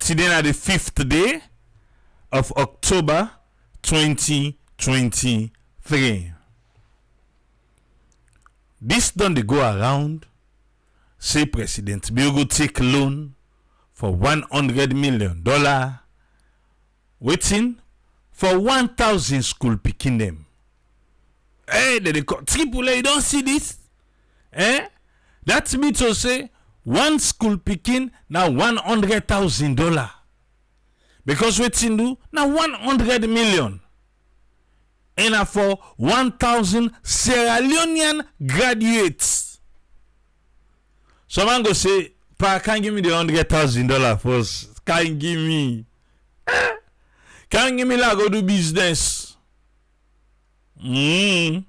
Today is the 5th day of October 2023. This done they go around. Say President Bill go take loan for $100 million. Waiting for 1,000 school picking them. Hey, they call AAA. You don't see this? That means to say one school picking now $100,000. Because waiting do now 100 million. And for 1,000 Sierra Leonean graduates. Someone go say, Pa, can't give me the $100,000 first. Can't give me. Can't give me like go do business. Like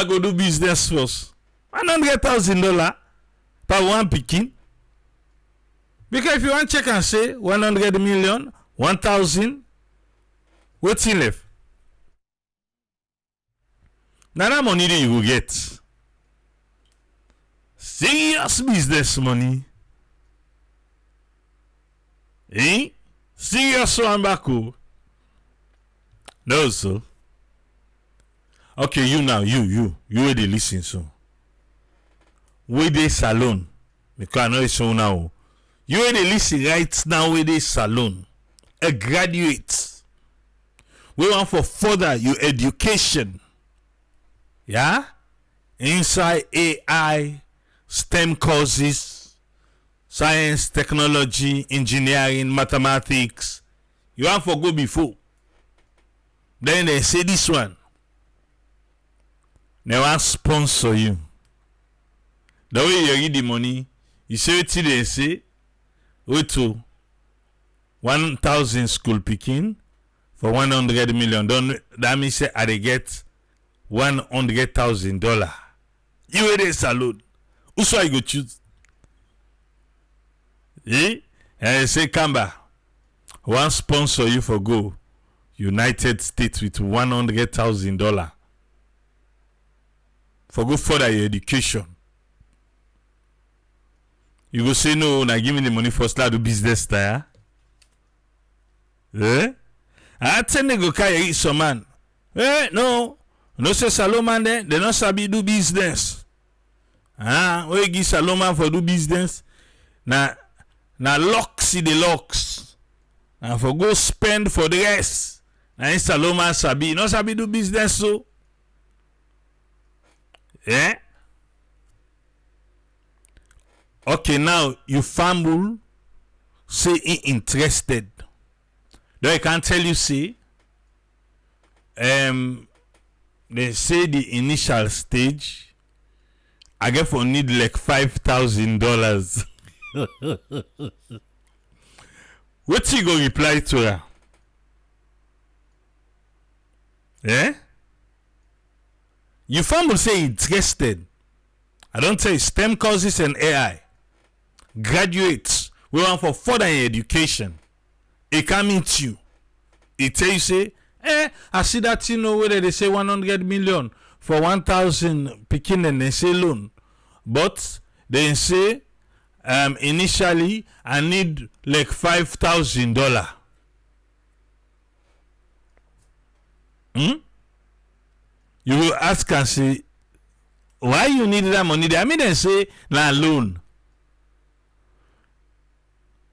go do business first. $100,000 per one picking. Because if you want to check and say 100 million, 1,000, what's in left? Now that money that you will get. Serious business money. Serious one back. No, so. Okay, you now, you where they listen so. Where they salon. Because I know it's so now. You where they listen right now where they salon. A graduate. We want for further your education. Yeah? Inside AI, STEM courses, science, technology, engineering, mathematics. You want for go before. Then they say this one. They want sponsor you. The way you read the money, you say what they say, wait to 1,000 school picking for 100 million. That means say they get $100,000. You where they salute. Who's why you go choose? And they say Kamba, one sponsor you for go United States with $100,000 for go further your education. You go say no, now give me the money for start do business there. I tell you go carry some man. No say Salomon there, they not sabi do business. We give Salomon for do business. Now locks see the locks. And for go spend for the rest. Now in Salomon sabi, not sabi do business so. Okay, now you fumble, say interested. Though I can't tell you, say, they say the initial stage, I get for need like $5,000. What you go reply to her? You fumble say interested. I don't say STEM courses and AI. Graduates, we want for further education. It can meet you. It tell you say, I see that you know whether they say 100 million for 1,000 picking and they say loan. But they say initially I need like $5,000. You will ask and say, why you need that money? I mean, they say na loan.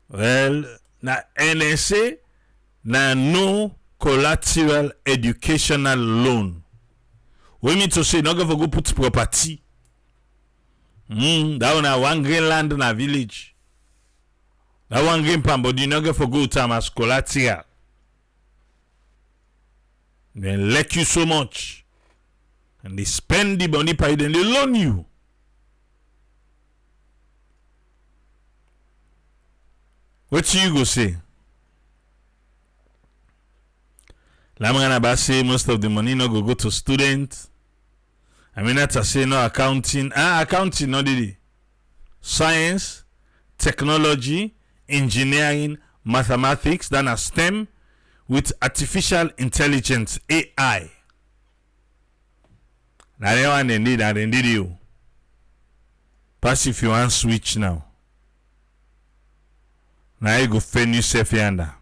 Well, na NSA na no collateral educational loan. We mean to say not going to go put property. That one one green land in a village. That one green palm, but you not going to go to as collateral. They let you so much. And they spend the money paid and they loan you. What you go say? Lamangana say most of the money no go to students. I mean that's a say no accounting. Accounting no did it. Science, technology, engineering, mathematics, then a STEM with artificial intelligence, AI. Now they want indeed and indeed you. Pass if you want switch now. Now you go fend yourself yonder.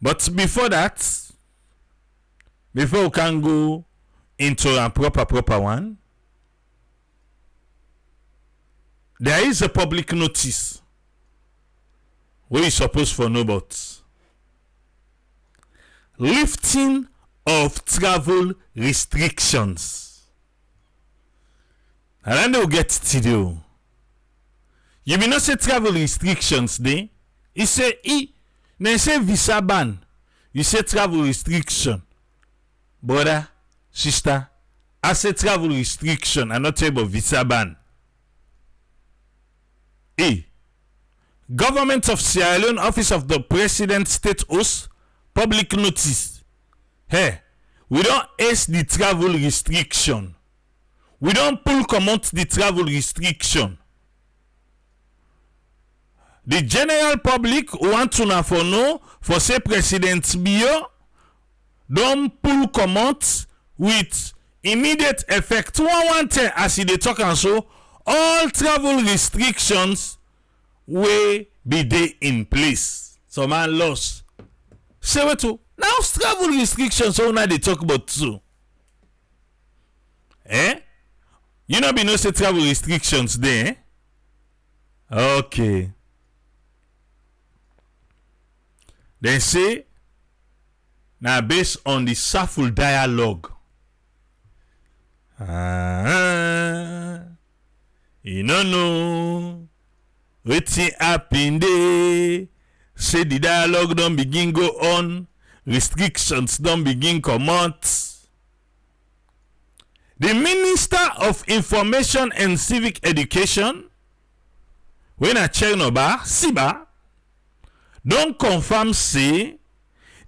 But before that, before we can go into a proper one, there is a public notice where you supposed to know about lifting of travel restrictions. And then they'll get to do. You may not say travel restrictions there. You say they say visa ban. You say travel restriction. Brother, sister, I say travel restriction. I'm not talking about visa ban. Government of Sierra Leone, Office of the President, State House, public notice. Hey, we don't ace the travel restriction. We don't pull command the travel restriction. The general public want to know for say President Bio don't pull command with immediate effect. One thing as they talk and so all travel restrictions will be there in place. So man lost. Say what to now travel restrictions so now they talk about too. You know be no say travel restrictions there. Okay. They say now based on the SAFUL dialogue. You know wetin happen dey. Say the dialogue don't begin go on, restrictions don't begin come out. The Minister of Information and Civic Education, when I check Noba, Siba, don't confirm say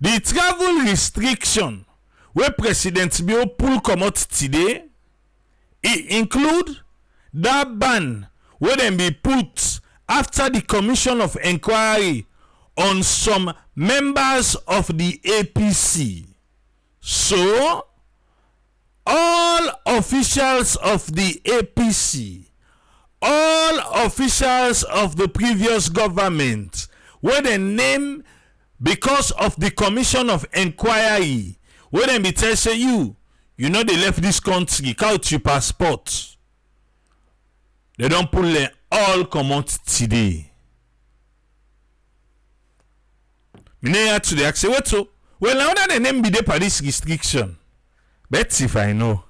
the travel restriction where President Bio pull come out today, it include that ban where them be put after the Commission of Inquiry on some members of the APC. So, all officials of the APC, all officials of the previous government, where they name because of the Commission of Inquiry, where they be tell say you know they left this country, count your passport. They don't pull them all come out today. Me to the say what so? Well, now that the name be there for this restriction. But if I know.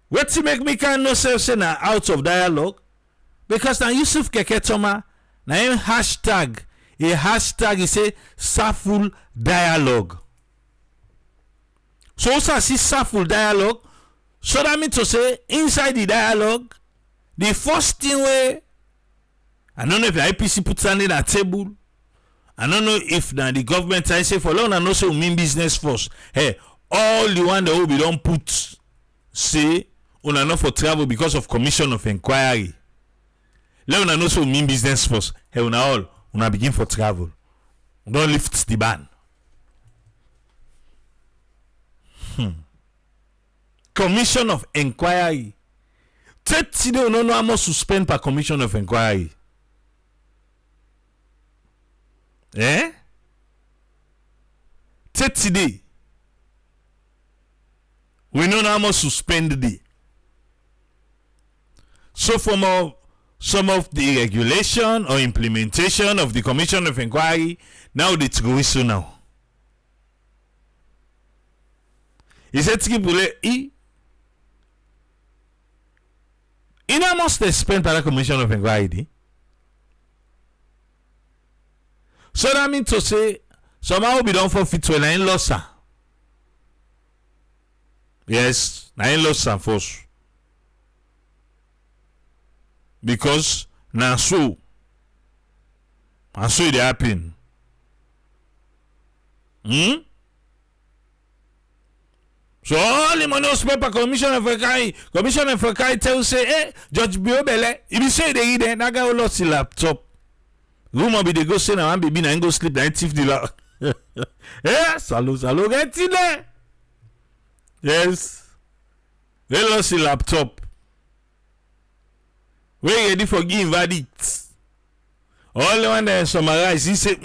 What to make me can no self say na out of dialogue? Because now Yusuf Keketoma na him hashtag he say SAFUL dialogue. So also see SAFUL dialogue. So that means to say inside the dialogue, the first thing where I don't know if the IPC put something at table. I don't know if now the government I say for long and also mean business first. Hey, all the one that will be don't put say una not for travel because of Commission of Inquiry. Let una also mean business first. Hey, una begin for travel. Don't lift the ban. Commission of Inquiry. Today we no more suspend per Commission of Inquiry. Today we no more suspend the. So for some of the regulation or implementation of the Commission of Inquiry, now it's going so now. He said he now must spend by the Commission of Inquiry. So that means to say somehow will be done for fit to nine loss. Yes, nine loss and force. Because now so it happen. So all the money spent by Commission of Inquiry tell say, hey, Judge Biobele, if you say they eat that guy will lost the laptop. Rumor be they go say now baby na go sleep na thief the la. Salo get in there. Yes. They lost the laptop. We ready for giving verdict. All the one that summarize, he say,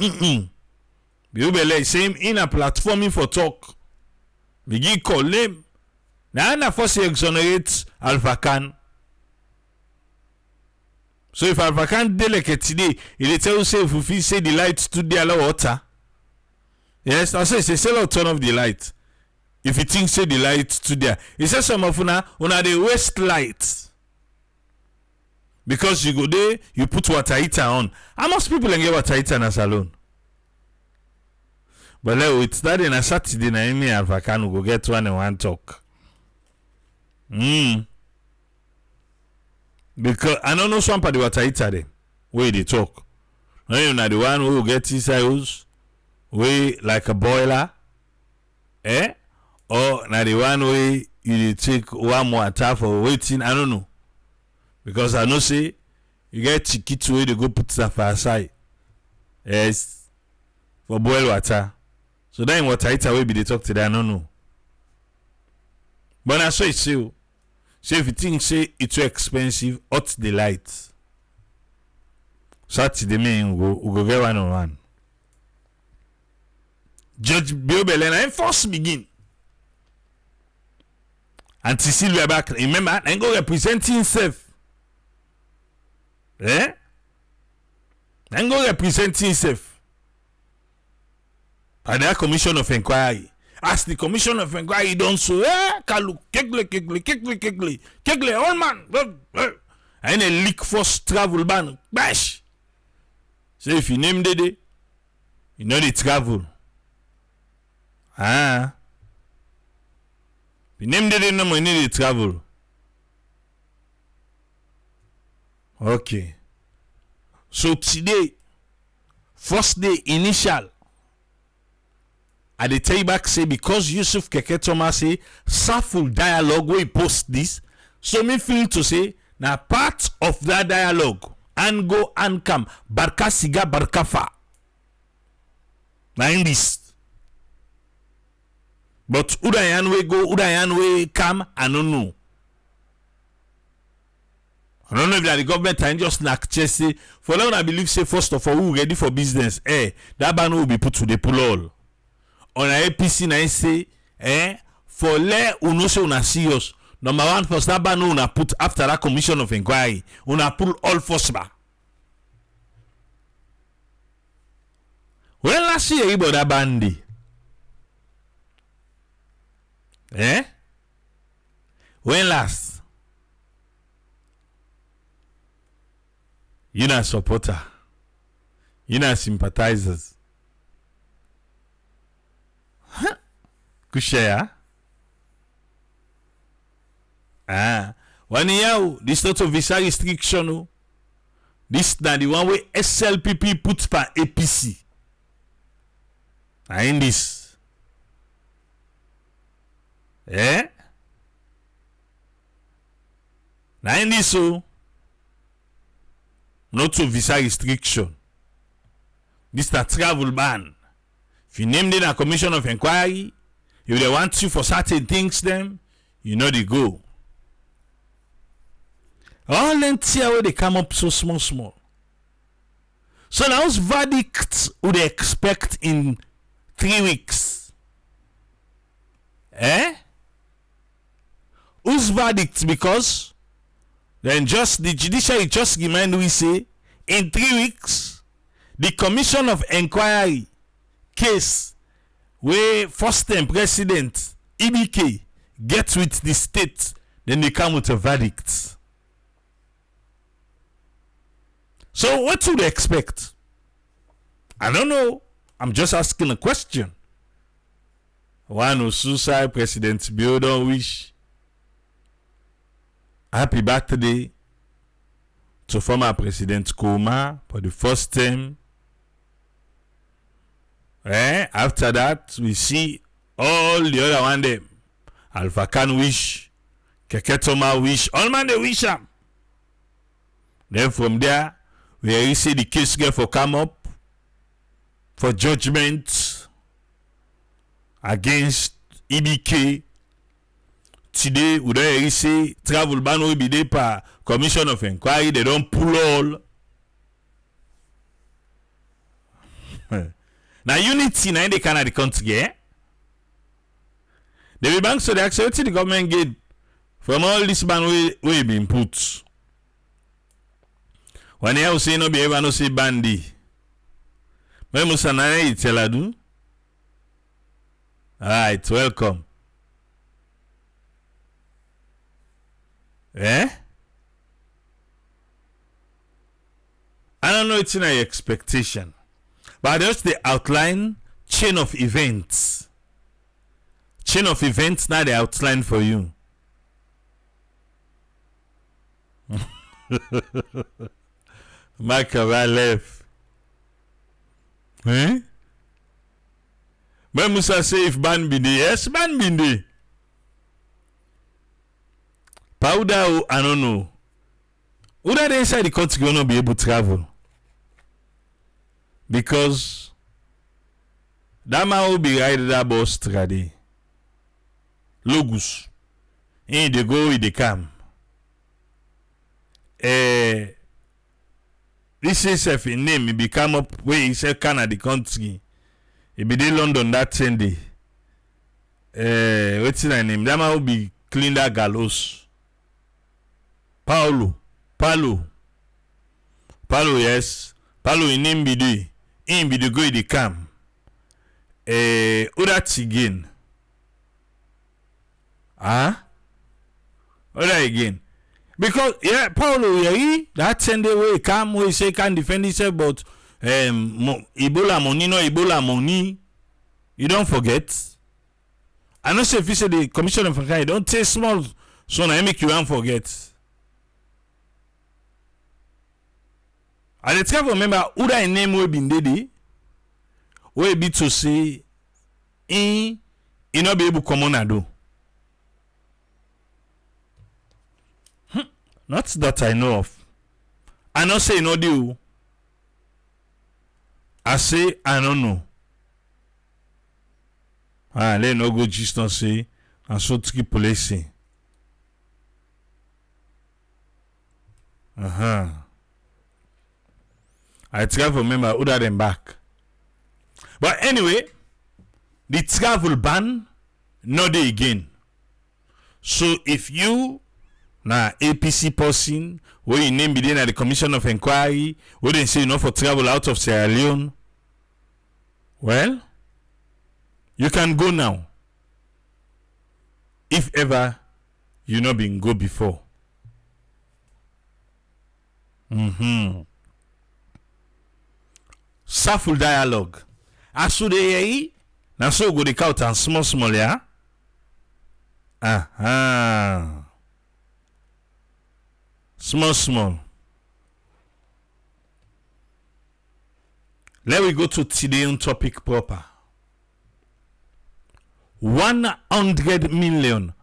Biobele same in a platform for talk. Bigi call them. Now na force exonerate Alpha Khan. So if Alpha Khan delegate today, he tell you say if we say the light to the allow water. Yes, I say say turn off the light. If you think say the light to there, he says some of una the waste light. Because you go there, you put water heater on. How much people can get water heater in a salon? But like it's that in a Saturday night, me Alpha Khan go get one talk. Because I don't know some part of water heater there. Where they talk. No, you know the one who get his house, way like a boiler, or na the one way you take one more water for waiting. I don't know. Because I know say you get ticket way to go put stuff aside. Yes. For boil water. So then water heater will be the talk today, I don't know. But I saw it say, so if you think say it's too expensive, hot the light. Saturday me we go get 1-on-1. Judge Biobele and force begin. And Sylvia back, remember, and go represent himself. And go represent himself. By the commission of inquiry. As the commission of inquiry don't so, Kalu, kekle, all man. And a leak force travel ban, bash. So if you name the day, you know the travel. If you name the day, no more need the travel. Okay. So today, first day initial, at the tell back say because Yusuf Keke Thomas say Saful dialogue we post this, so me feel to say now part of that dialogue and go and come barka siga barka fa. Now in this, but Udayan we go, Udayan we come, I don't know. I don't know if that the government and just knock chest say for now I believe say first of all who ready for business, that ban will be put to the pull all. On a APC na say, for le uno say una serious. Number one first that ban una put after that commission of inquiry, una pull all force ba. When last year about that bandi? When last? You not supporter. You not sympathizers. Kushaya. One year, this not a visa restriction. This na the one way SLPP put per APC. In this. Now in this so not to visa restriction. This is a travel ban. If you name it a commission of inquiry, if they want you for certain things, then you know they go. All them tier where they come up so small. So now whose verdict would they expect in 3 weeks? Whose verdict? Because then just the judiciary just remind we say in 3 weeks the commission of inquiry case where first time president EBK gets with the state, then they come with a verdict. So what do they expect? I don't know. I'm just asking a question. One who suicide President Bill don't wish happy birthday to former President Kuma for the first time. After that, we see all the other one them. Alpha Khan wish, Keke Toma wish, all man they wish them. Then from there, we see the case get for come up for judgment against EBK today, we don't say travel ban will be there per commission of inquiry. They don't pull all. Now unity now in the Canada country, eh? The bank so they accept the government get from all this ban we been put. When you say no be ever no say bandi. When Musa na you tell adu. Alright, welcome. Eh? I don't know it's in your expectation. But just the outline chain of events. Chain of events now they outline for you. Makaba left. Eh? When Musa say if ban be there, yes, ban be there. Powder, I don't know. Who that inside the country gonna be able to travel? Because that man will be riding that bus today. Logos. In they go, in they come. This is a name, it become up where he said Canada country. It be in London that same day. What's his name? That man will be clean that gallows. Paulo, yes. Paulo in him be the. In be the go they come. That again. That again. Because yeah, Paulo, yeah, that Sunday way come we say can defend himself, but Ebola money, no Ebola money. You don't forget. I know say if you say the commission of inquiry, don't say small, so I make you don't forget. I try to remember who that name will be dedi. Will be to say in not be able to come on and do. Not that I know of. I not say no do. I say I don't know. Let no go just not say and so to keep policing. I try to remember who that them back. But anyway, the travel ban not there again. So if you na APC person where you name be there at the commission of inquiry, where they say enough for travel out of Sierra Leone, well, you can go now. If ever you not been go before. Saful dialogue. Asu de yei, na so go the count and small ya. Small. Let we go to today's topic proper. $100 million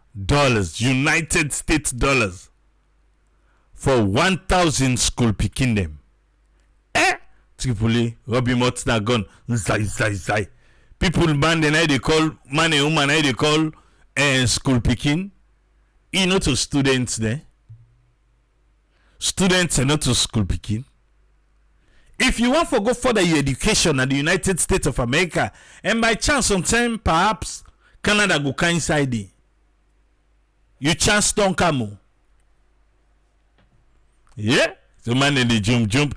United States dollars for 1,000 school picking them. Tripoli, Robbie Mott na gun. Zai. People man then they call man and woman they call school picking. You know to students there. Students are not to school picking. If you want to go further your education at the United States of America, and by chance sometime perhaps Canada go inside it, you chance don't come. Yeah, the man in the jump.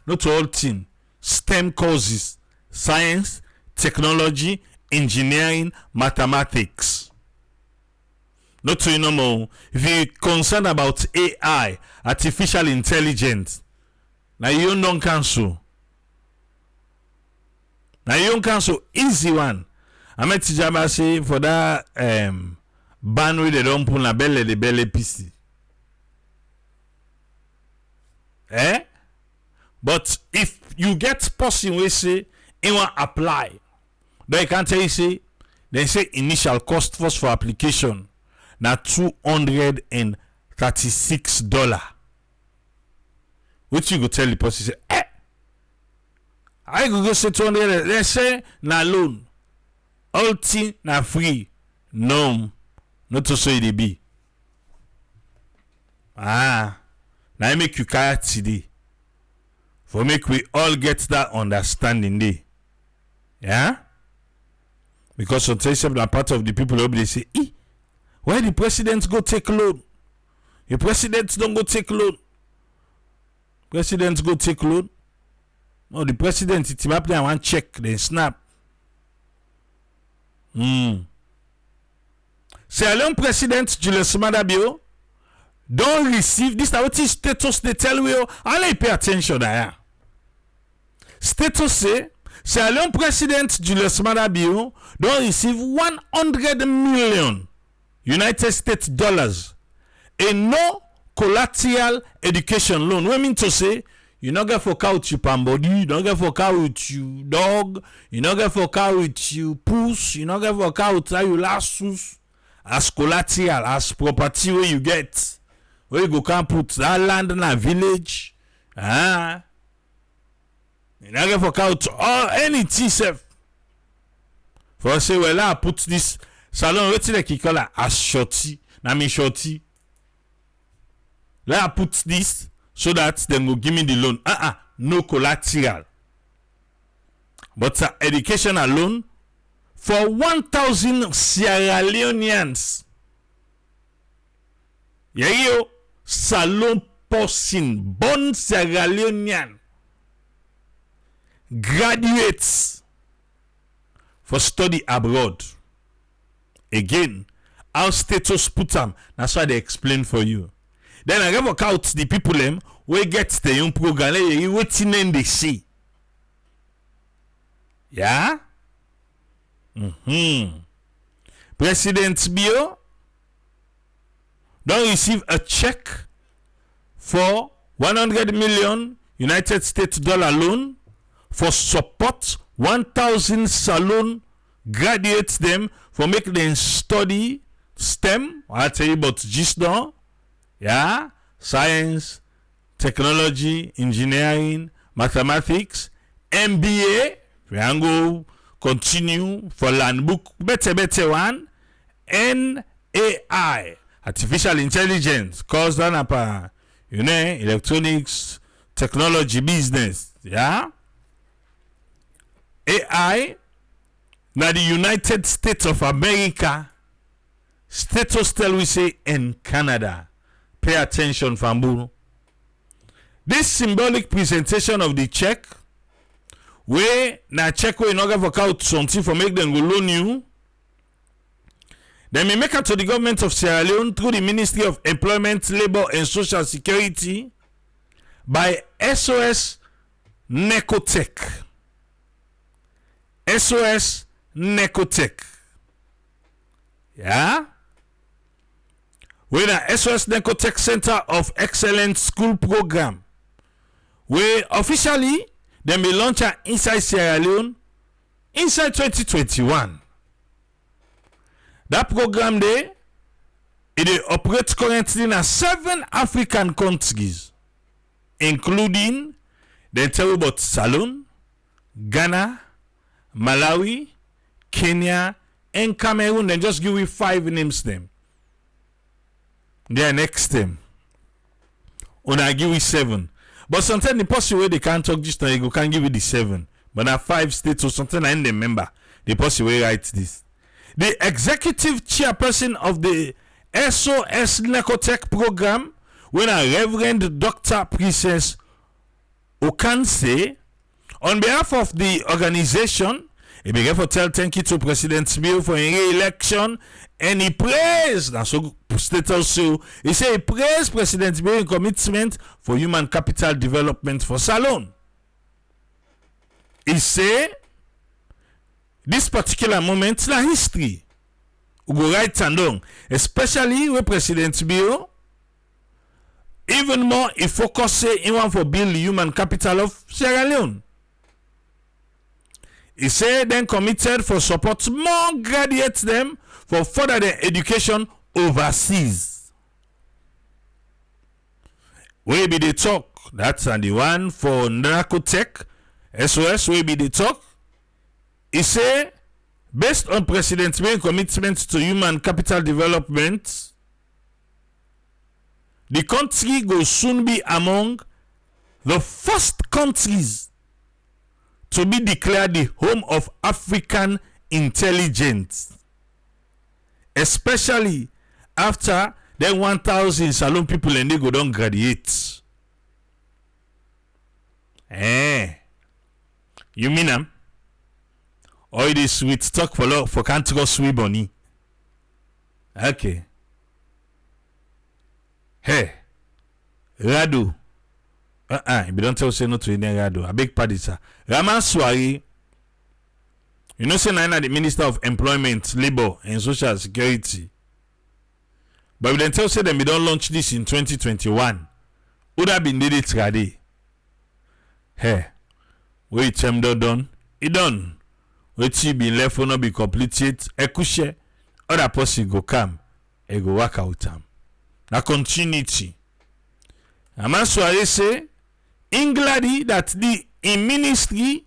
Not all thing. STEM courses, science, technology, engineering, mathematics. Not to you more. If you're concerned about AI, artificial intelligence, now you don't cancel. Easy one. I met Tijama say for that ban with they don't pull the belly PC. But if you get person we say you want apply, then you can tell you say they say initial cost first for application now $236. Which you go tell the person say, I go say 200. They say na loan, all thing na free. No, Not to say it be. Now I make you carry today. For make we all get that understanding day. Yeah? Because sometimes some part of the people they say, why the president go take loan? The president don't go take loan. President go take loan. No, the president it up there one check, then snap. Sierra Leone President Julius Maada Bio don't receive this. What is status they tell you? I'll pay attention there. Status say Sierra Leone President Julius Maada Bio don't receive 100 million United States dollars in no collateral education loan. What mean to say you not get for cow with you pambody, you don't get for cow with you dog, you not get for cow with you puss, you not get for cow with you lassus as collateral, as property where you get. Where you go can put that land in a village. You not get for cow to all anything self. For say, well, I put this salon waiting like you call it as shorty. Na me shorty. Let I put this so that they will give me the loan. No collateral. But educational loan for 1,000 Sierra Leoneans. Yeah, salon person, born Sierra Leonean, graduates for study abroad. Again, our status put them. That's why they explain for you. Then I work out the people them we get the young program. Waiting in the sea. Yeah. President Bio don't receive a check for 100 million United States dollar loan for support 1,000 salon graduates them for make them study STEM. I'll tell you about GISDON. Yeah, science, technology, engineering, mathematics, MBA. We can go continue for land book better one. NAI, artificial intelligence, course done up electronics, technology, business. Yeah, AI. Now the United States of America, status tell we say in Canada. Pay attention, Fambu. This symbolic presentation of the check, where na check where you not get for out something for make them go loan you. Then we make it to the government of Sierra Leone through the Ministry of Employment, Labor and Social Security by SOS Neotech. SOS Neotech. Yeah? Where the SOS Neotech Center of Excellence School Program, where officially they may launch inside Sierra Leone inside 2021. That program there, it operates currently in 7 African countries, including the terrible Salon, Ghana, Malawi, Kenya, and Cameroon. Then just give me 5 names them. Their next them. Una give you 7. But sometimes the possible way they can't talk just now, you can give you the 7. But now 5 states or something I the member. The possible way write this. The executive chairperson of the SOS Neotech program, when a Reverend Dr. Princess Okanse, on behalf of the organization, he began to tell thank you to President Bio for a re-election, and he praised, that's so state also, he said he praised President Bio in commitment for human capital development for Salon. He said this particular moment in history we go right and down, especially with President Bio. Even more, he focused in one for build the human capital of Sierra Leone. He said then committed for support more graduates them for further their education overseas. Where be the talk? That's the one for Neotech SOS. Where be the talk? He said Based on President May's commitment to human capital development, the country will soon be among the first countries to be declared the home of African intelligence, especially after the 1,000 Salon people and they go down graduate. You mean am? Or it is sweet talk for can't go sweet bunny. Okay. Hey, Rado. If you don't tell say no to any Rado, a big party, sir. Raman Swari, you know, say Nana, the Minister of Employment, Labor, and Social Security. But if they tell say them we don't launch this in 2021, would have been did it ready. Hey, wait, done. It done. Wait, you been left for not be completed. Ekushe, other person go come, e go work out time. Na continuity. Amasware say, Engladi that the in ministry,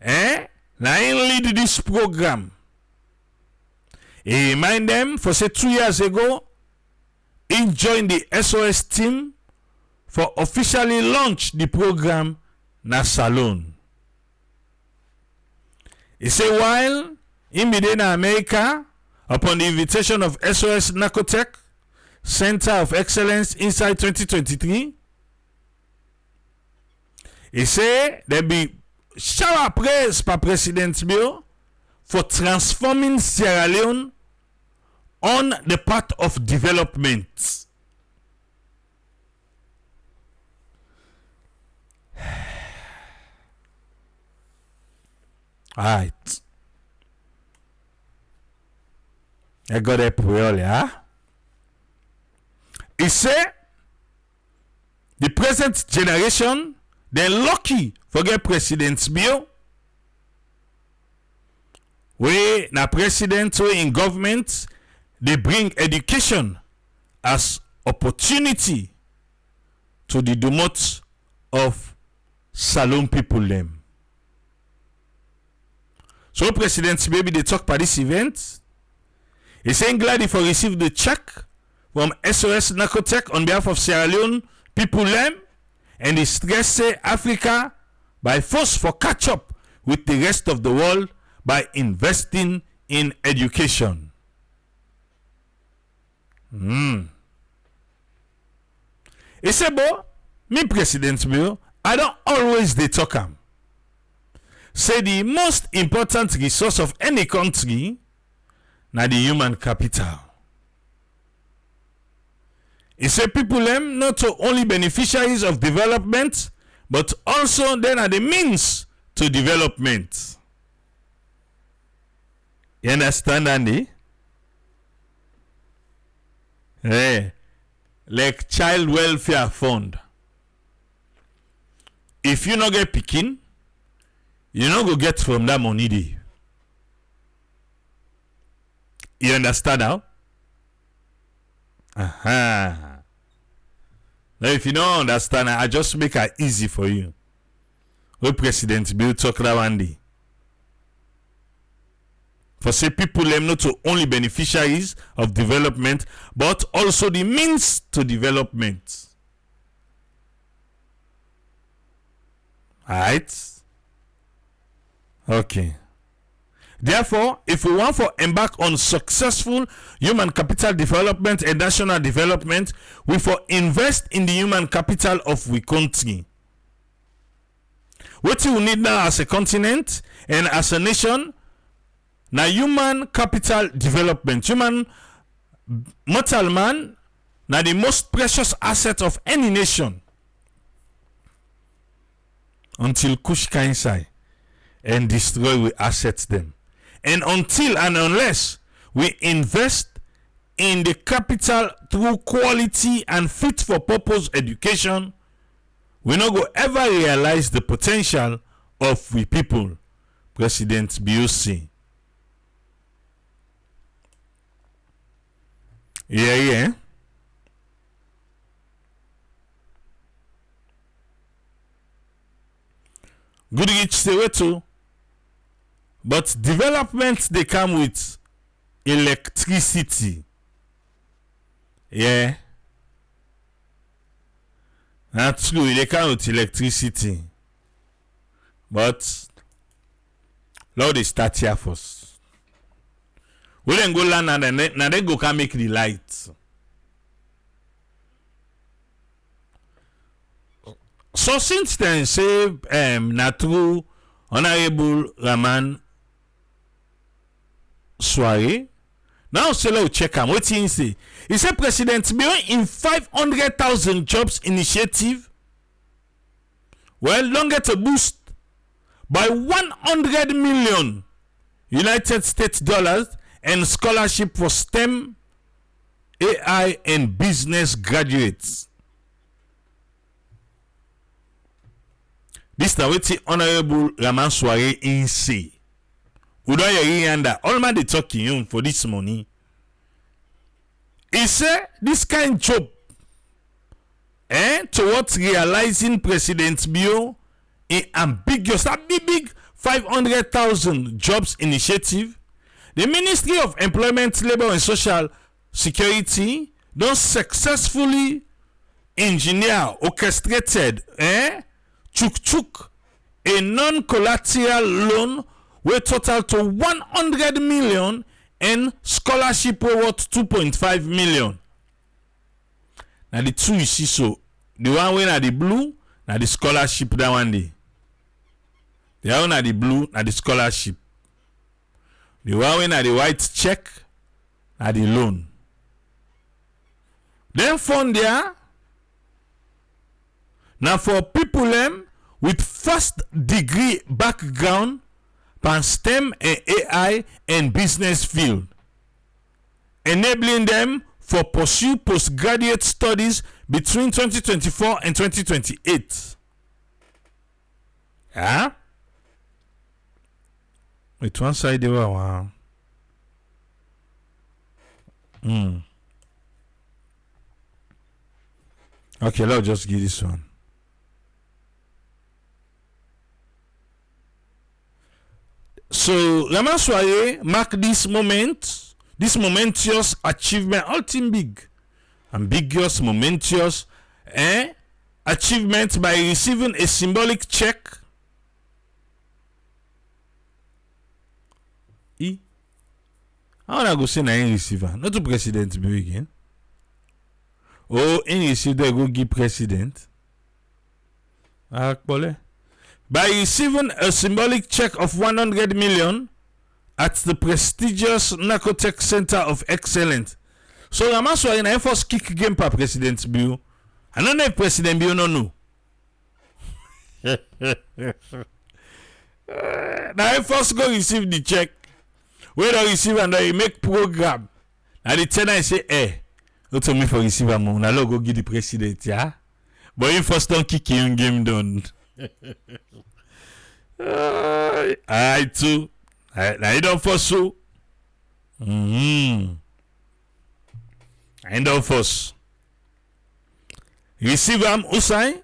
na in lead this program. He remind them for say 2 years ago, he joined the SOS team for officially launch the program na Salon. He say while in Medina, America, upon the invitation of SOS Neotech Center of Excellence inside 2023, he say there be shower praise by President Bio for transforming Sierra Leone on the path of development. Alright. I got a prayer, yeah? He say the present generation, they're lucky for get President Bio. Where na president way in government, they bring education as opportunity to the domot of Salon people them. So President Baby they talk about this event. He's saying glad if I received the check from SOS Neotech on behalf of Sierra Leone people them, and he stress say Africa by force for catch up with the rest of the world by investing in education. He say, bo, me President Bill, I don't always they talk am. Say the most important resource of any country na the human capital. He say people them not only beneficiaries of development, but also then are the means to development. You understand, Andy? Hey, like child welfare fund. If you not get picking, you not go get from that money day. You understand now? Now if you don't understand, I just make it easy for you. What President Bill talk that one day. For say people them not only beneficiaries of development, but also the means to development. Alright? Okay. Therefore, if we want to embark on successful human capital development and national development, we for invest in the human capital of we country. What you need now as a continent and as a nation, now human capital development. Human mortal man, now the most precious asset of any nation. Until Kush inside and destroy we assets them. And until and unless we invest in the capital through quality and fit for purpose education, we not go ever realize the potential of we people. President BOC. Yeah. Good rich stay too. But developments, they come with electricity. Yeah. That's true. They come with electricity. But Lord is start here first. We then go land and then go can make the lights. So since then, say Natru Honorable Raman Soare. Now say let's check him. What he say? He said President Bill in 500,000 jobs initiative. Well, longer to boost by 100 million United States dollars and scholarship for STEM, AI, and business graduates. This is what the Honorable Raman Soare in say. Udoya all man they talking for this money. He said this kind of job towards realizing President Bio a ambiguous, that big 500,000 jobs initiative. The Ministry of Employment, Labor and Social Security don't successfully engineer, orchestrated, chuk a non-collateral loan with total to 100 million and scholarship worth 2.5 million. Now the two you see, so the one way na the blue, na the scholarship that one day. The one na the blue, na the scholarship. The one way na the white check, na the loan. Then fund there, now for people with first degree background pan STEM and AI and business field, enabling them for pursue postgraduate studies between 2024 and 2028. Yeah? Wait, one side they were wow. Okay, let's just give this one. So Raman Soare mark this moment, this momentous achievement, ultimate big, ambiguous, momentous achievement by receiving a symbolic check. I wanna go say na in receiver, not to president be again. Oh, in receiver go give president. By receiving a symbolic check of 100 million at the prestigious Neotech Center of Excellence. So Raman Soare na first kick game per President Bio. I don't know if President Bio no know. Now first go receive the check. Where they receive and they make program. Now the tenant say, not to me for receive a money. Now go give the president, yeah. But you first don't kick him game done. I too. I don't force so. I don't force. Receive Usai.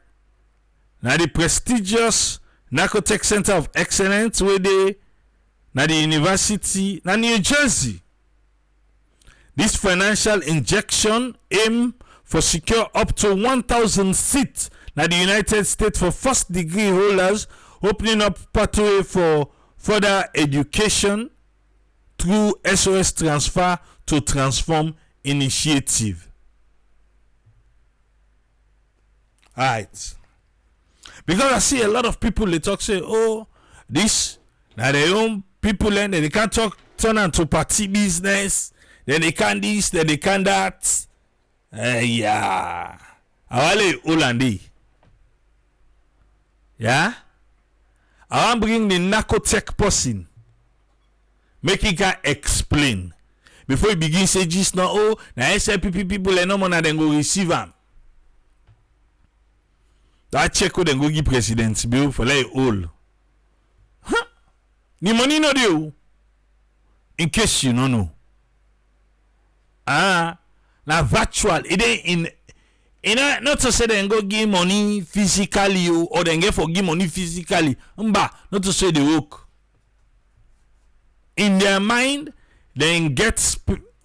Now the prestigious Neotech Center of Excellence where they na the university na New Jersey. This financial injection aim for secure up to 1,000 seats na the United States for first degree holders, opening up pathway for further education through SOS Transfer to Transform initiative. Alright. Because I see a lot of people they talk say, oh, this now their own people and they can't turn into party business, then they can't this, then they can't that. Yeah. Awale Olandi. Yeah? I want to bring the Neotech person. Make it can explain. Before you begin say just now, oh, now SLPP people and no more then go receive them. That check would then go give president bill for like all. Huh? The money no deal. In case you don't know. Now virtual. It ain't in not to say they go give money physically or then get for give money physically. Not to say they work. in their mind, they get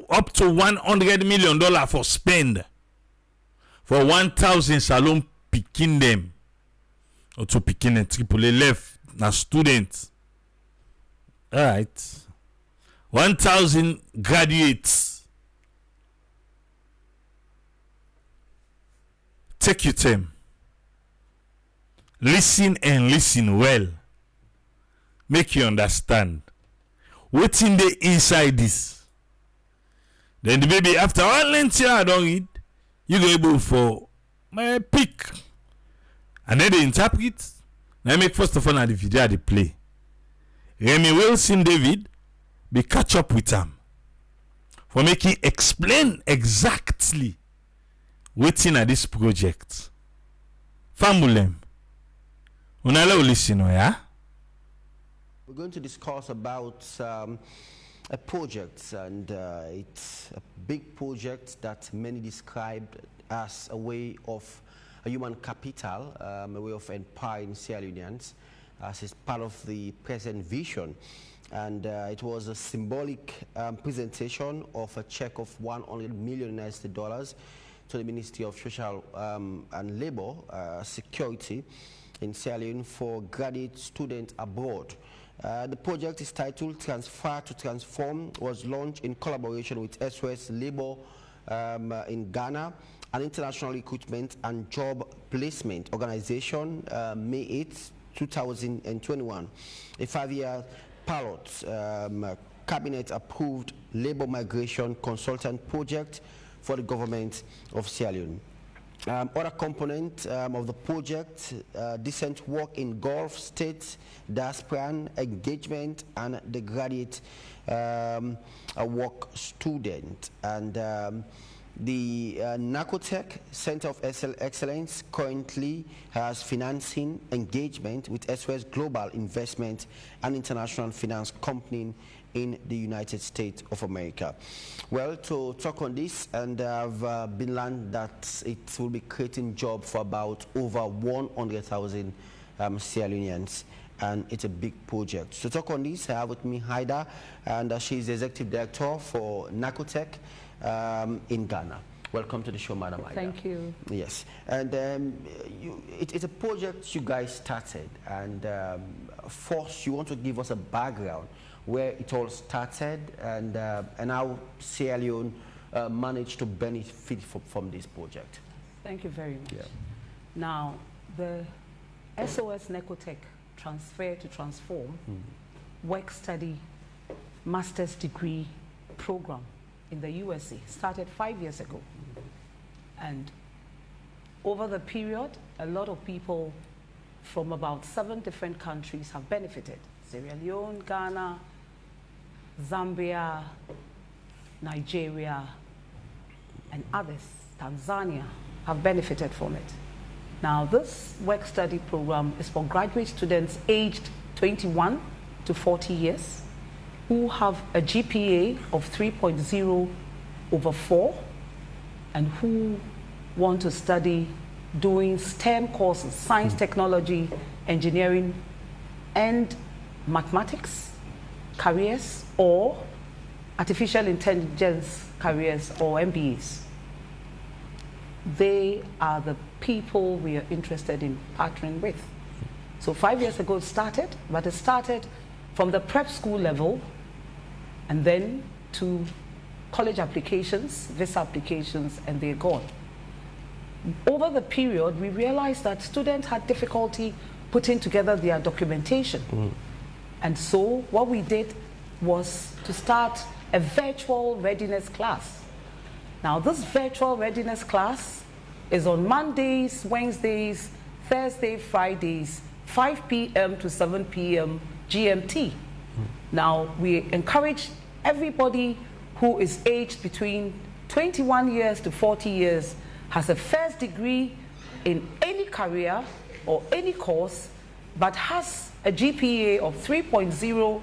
up to $100 million for spend for 1,000 salon picking them or to picking a triple left na students. All right, 1,000 graduates. Take your time. Listen and listen well. Make you understand. What's in the inside this? Then the baby, after all length I don't read, you go able for my pick. And then they interpret. Now make first of all the video they play. Remy Wilson David be catch up with him. For making explain exactly what's in this project. Famulem. Unala listen, yeah? We're going to discuss about a project, and it's a big project that many described as a way of a human capital, a way of empowering Sierra Leoneans, as is part of the present vision. And it was a symbolic presentation of a check of $100 million to the Ministry of Social and Labor Security in Sierra Leone for graduate students abroad. The project is titled Transfer to Transform, was launched in collaboration with SOS Labor in Ghana, an international recruitment and job placement organization, May 8, 2021. A 5-year pilot cabinet-approved labor migration consultant project for the government of Sierra Leone. Other component of the project, decent work in Gulf states, diaspora engagement, and the graduate work student. And the Neotech Center of Excellence currently has financing engagement with SOS Global Investment, an international finance company in the United States of America. Well, to talk on this, and I've been learned that it will be creating jobs for about over 100,000 Sierra Leoneans, and it's a big project. To talk on this, I have with me Haida, and she's the executive director for Neotech in Ghana. Welcome to the show, Madam Haida. Thank you. Yes, and it's a project you guys started, and first you want to give us a background where it all started, and how Sierra Leone managed to benefit from this project. Thank you very much. Yeah. Now, the SOS Neotech Transfer to Transform work study master's degree program in the USA started 5 years ago. And over the period, a lot of people from about 7 different countries have benefited. Sierra Leone, Ghana, Zambia, Nigeria, and others, Tanzania, have benefited from it. Now, this work study program is for graduate students aged 21 to 40 years who have a GPA of 3.0 over 4 and who want to study doing STEM courses, science, technology, engineering, and mathematics careers, or artificial intelligence careers, or MBAs. They are the people we are interested in partnering with. So 5 years ago it started, but it started from the prep school level and then to college applications, visa applications, and they're gone. Over the period, we realized that students had difficulty putting together their documentation. And so what we did was to start a virtual readiness class. Now, this virtual readiness class is on Mondays, Wednesdays, Thursdays, Fridays, 5 p.m. to 7 p.m. GMT. Now, we encourage everybody who is aged between 21 years to 40 years, has a first degree in any career or any course, but has a GPA of 3.0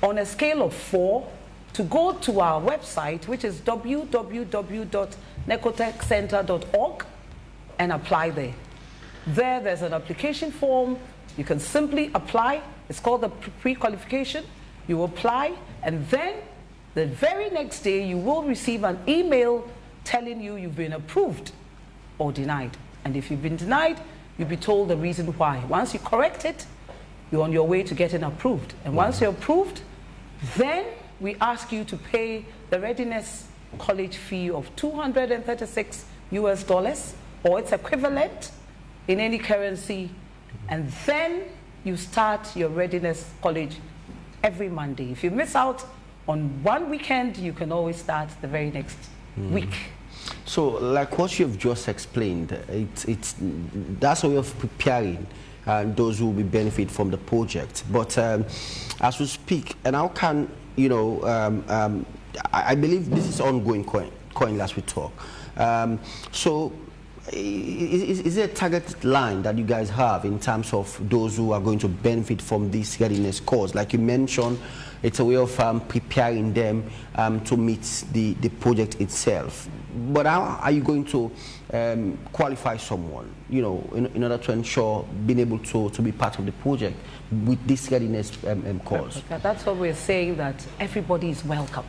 on a scale of 4, to go to our website, which is www.necotechcenter.org, and apply there. There's an application form. You can simply apply. It's called the pre-qualification. You apply, and then the very next day you will receive an email telling you you've been approved or denied. And if you've been denied, you'll be told the reason why. Once you correct it, you're on your way to getting approved. And once you're approved, then we ask you to pay the Readiness College fee of $236 US, or its equivalent in any currency. And then you start your Readiness College every Monday. If you miss out on one weekend, you can always start the very next week. So, like what you've just explained, that's a way of preparing those who will benefit from the project. But as we speak, and how can, you know, I believe this is ongoing coin as we talk. So, is there a target line that you guys have in terms of those who are going to benefit from this readiness course? Like you mentioned, it's a way of preparing them to meet the project itself. But how are you going to qualify someone, you know, in order to ensure being able to be part of the project with this readiness course? That's what we're saying, that everybody is welcome.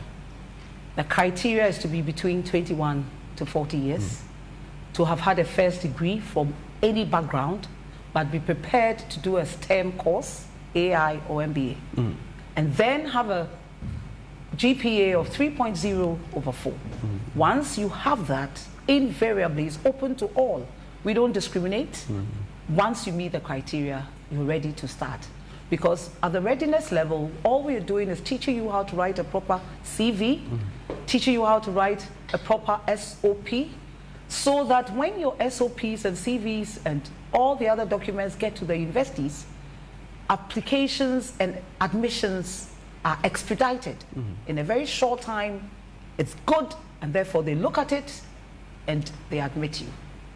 The criteria is to be between 21 to 40 years, to have had a first degree from any background, but be prepared to do a STEM course, AI or MBA, and then have a GPA of 3.0 over 4. Once you have that, invariably it's open to all. We don't discriminate. Once you meet the criteria, you're ready to start. Because at the readiness level, all we're doing is teaching you how to write a proper CV, teaching you how to write a proper SOP, so that when your SOPs and CVs and all the other documents get to the universities, applications and admissions are expedited. In a very short time, it's good, and therefore they look at it and they admit you.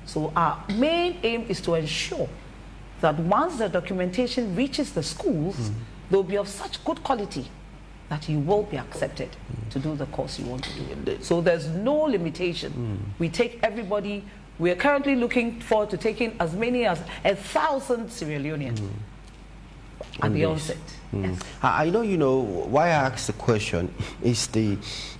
So our main aim is to ensure that once the documentation reaches the schools, they'll be of such good quality that you will be accepted to do the course you want to do. So there's no limitation. We take everybody. We are currently looking forward to taking as many as 1,000 Sierra Leoneans at the onset. Yes. I know, you know, why I asked the question is the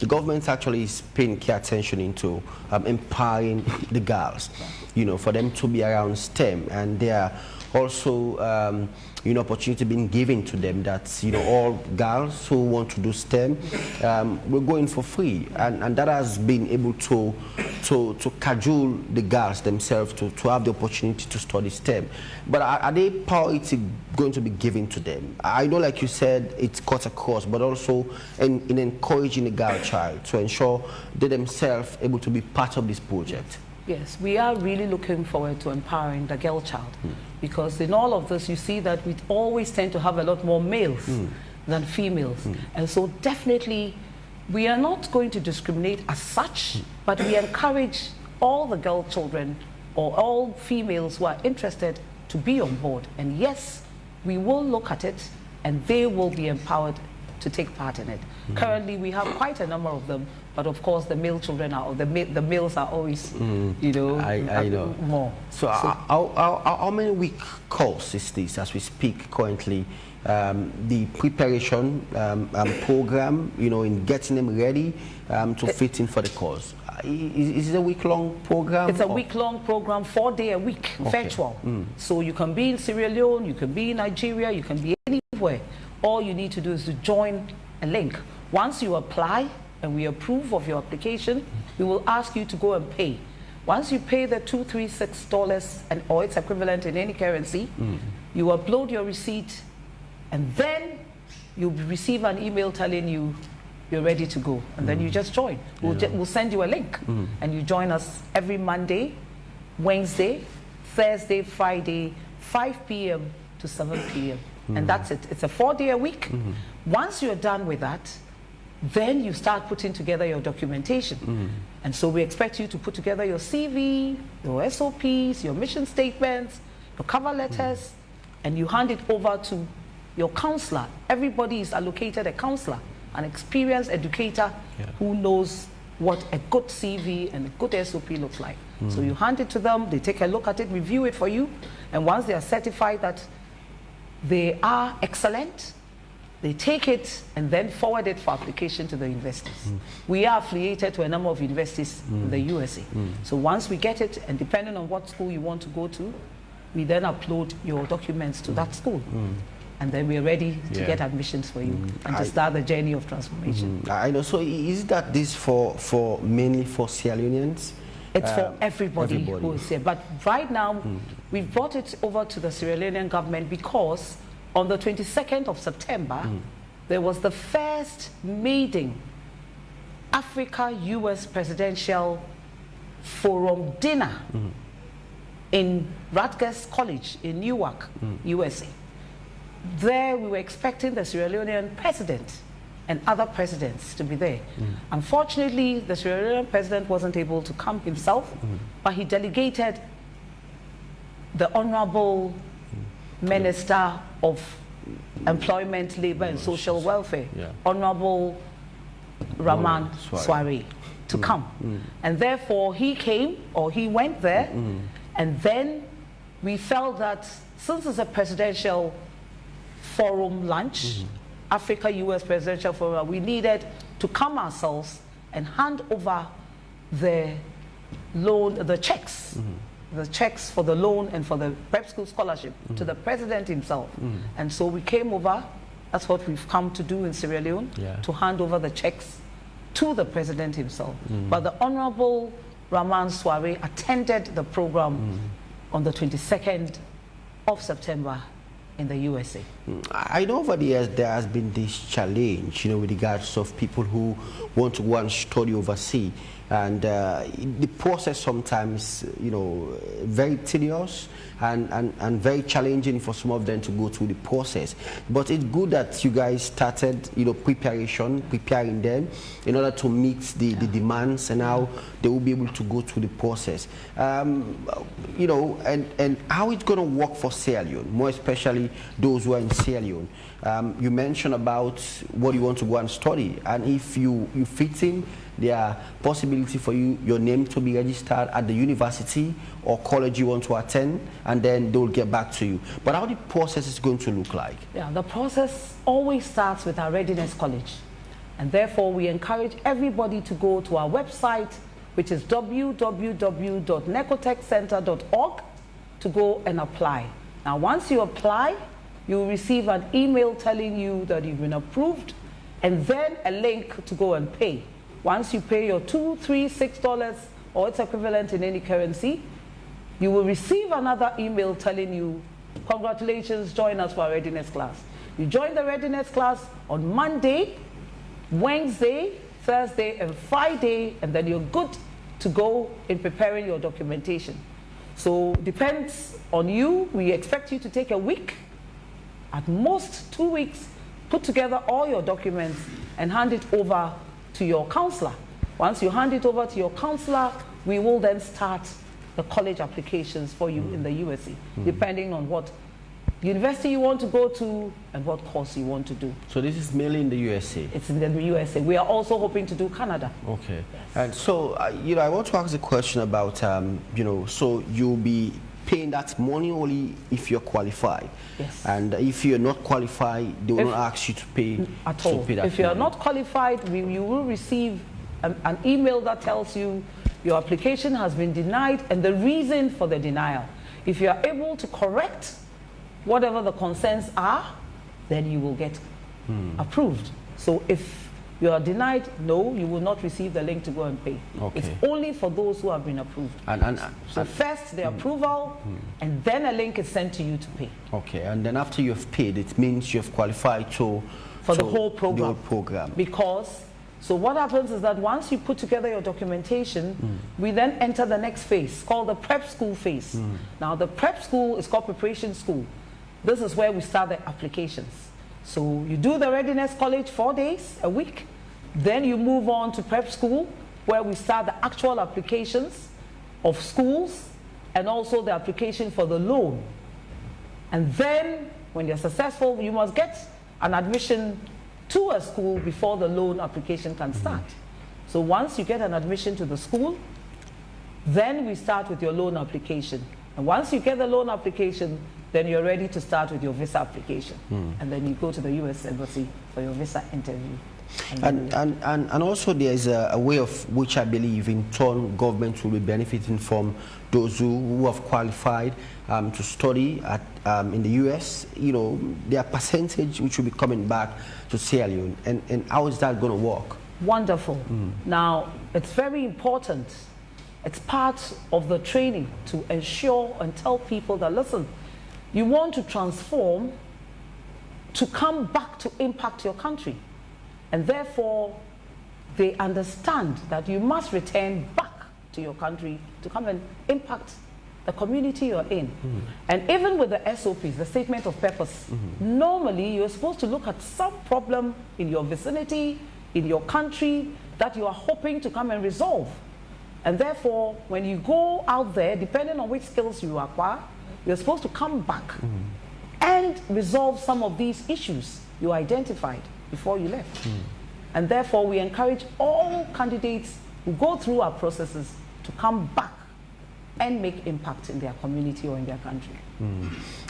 government actually is paying key attention into empowering the girls, you know, for them to be around STEM, and they are also you know, opportunity being given to them that, you know, all girls who want to do STEM, we're going for free, and that has been able to cajole the girls themselves to have the opportunity to study STEM. But are they priority going to be given to them? I know, like you said, it's cut across, but also in encouraging the girl child to ensure they themselves able to be part of this project. Yes, we are really looking forward to empowering the girl child, because in all of this you see that we always tend to have a lot more males than females. And so definitely we are not going to discriminate as such, but we encourage all the girl children or all females who are interested to be on board. And yes, we will look at it and they will be empowered to take part in it. Currently we have quite a number of them, but of course the male children are, the males are always, you know, I know. more. So how many week course is this as we speak currently? The preparation program, you know, in getting them ready to fit in for the course. Is it a week-long program? It's a week-long program, 4 days a week, virtual. So you can be in Sierra Leone, you can be in Nigeria, you can be anywhere. All you need to do is to join a link. Once you apply and we approve of your application, we will ask you to go and pay. Once you pay the $236 or its equivalent in any currency, you upload your receipt, and then you'll receive an email telling you you're ready to go, and then you just join. We'll send you a link, and you join us every Monday, Wednesday, Thursday, Friday, 5 p.m. to 7 p.m. And that's it. It's a 4-day a week. Once you're done with that, then you start putting together your documentation. And so we expect you to put together your CV, your SOPs, your mission statements, your cover letters, and you hand it over to your counselor. Everybody is allocated a counselor, an experienced educator who knows what a good CV and a good SOP looks like. So you hand it to them, they take a look at it, review it for you, and once they are certified that they are excellent, They take it and then forward it for application to the universities. We are affiliated to a number of universities in the USA. So once we get it, and depending on what school you want to go to, we then upload your documents to that school. And then we're ready to get admissions for you and to start the journey of transformation. I know. So is that this for mainly for Sierra Leoneans? It's for everybody who is here. But right now, we've brought it over to the Sierra Leonean government because on the 22nd of September, there was the first maiden Africa-US Presidential Forum dinner in Rutgers College in Newark, USA. There we were expecting the Sierra Leonean president and other presidents to be there. Unfortunately, the Sierra Leonean president wasn't able to come himself, but he delegated the Honorable Minister of Employment, Labor and Social Welfare, Honorable Raman Soare, to come. And therefore he came, or he went there, and then we felt that since it's a presidential forum lunch, Africa-US Presidential Forum, we needed to come ourselves and hand over the loan, the checks for the loan and for the prep school scholarship to the president himself. And so we came over, that's what we've come to do in Sierra Leone, to hand over the checks to the president himself. But the Honorable Raman Soare attended the program on the 22nd of September in the USA. I know over the years there has been this challenge, with regards of people who want to go and study overseas, and the process sometimes, very tedious and very challenging for some of them to go through the process. But it's good that you guys started, preparing them in order to meet the demands, and how they will be able to go through the process. And how it's going to work for Sierra Leone, more especially those who are in Sierra Leone. You mentioned about what you want to go and study, and if you fit in, there are possibility for your name to be registered at the university or college you want to attend, and then they will get back to you. But how the process is going to look like? Yeah, the process always starts with our readiness college, and therefore we encourage everybody to go to our website, which is www.necotechcenter.org, to go and apply. Now once you apply, you will receive an email telling you that you've been approved, and then a link to go and pay. Once you pay your $2, $3, $6 or its equivalent in any currency, you will receive another email telling you, congratulations, join us for our readiness class. You join the readiness class on Monday, Wednesday, Thursday and Friday, and then you're good to go in preparing your documentation. So depends on you. We expect you to take a week, at most 2 weeks, put together all your documents and hand it over to your counselor. Once you hand it over to your counselor, we will then start the college applications for you in the USA, depending on what university you want to go to and what course you want to do. So this is mainly in the USA? It's in the USA. We are also hoping to do Canada. Okay. Yes. And so, I want to ask a question about, so you'll be paying that money only if you're qualified. Yes. And if you're not qualified, they will not ask you to pay at all. If you're not qualified, you will receive an email that tells you your application has been denied and the reason for the denial. If you are able to correct whatever the concerns are, then you will get approved. So if you are denied, no, you will not receive the link to go and pay. Okay. It's only for those who have been approved. So first the approval, and then a link is sent to you to pay. Okay, and then after you've paid, it means you've qualified for the whole program. The whole program. Because, so what happens is that once you put together your documentation, we then enter the next phase, called the prep school phase. Now the prep school is called preparation school. This is where we start the applications. So you do the readiness college 4 days a week. Then you move on to prep school, where we start the actual applications of schools and also the application for the loan. And then when you're successful, you must get an admission to a school before the loan application can start. So once you get an admission to the school, then we start with your loan application. And once you get the loan application, then you're ready to start with your visa application. And then you go to the US Embassy for your visa interview. And also there's a way of which I believe in turn government will be benefiting from those who have qualified to study at, in the US. You know, their percentage which will be coming back to Sierra Leone. And how is that going to work? Wonderful. Now, it's very important. It's part of the training to ensure and tell people that, listen, you want to transform to come back to impact your country. And therefore, they understand that you must return back to your country to come and impact the community you're in. And even with the SOPs, the statement of purpose, normally you're supposed to look at some problem in your vicinity, in your country, that you are hoping to come and resolve. And therefore, when you go out there, depending on which skills you acquire, you're supposed to come back and resolve some of these issues you identified before you left. And therefore, we encourage all candidates who go through our processes to come back and make impact in their community or in their country.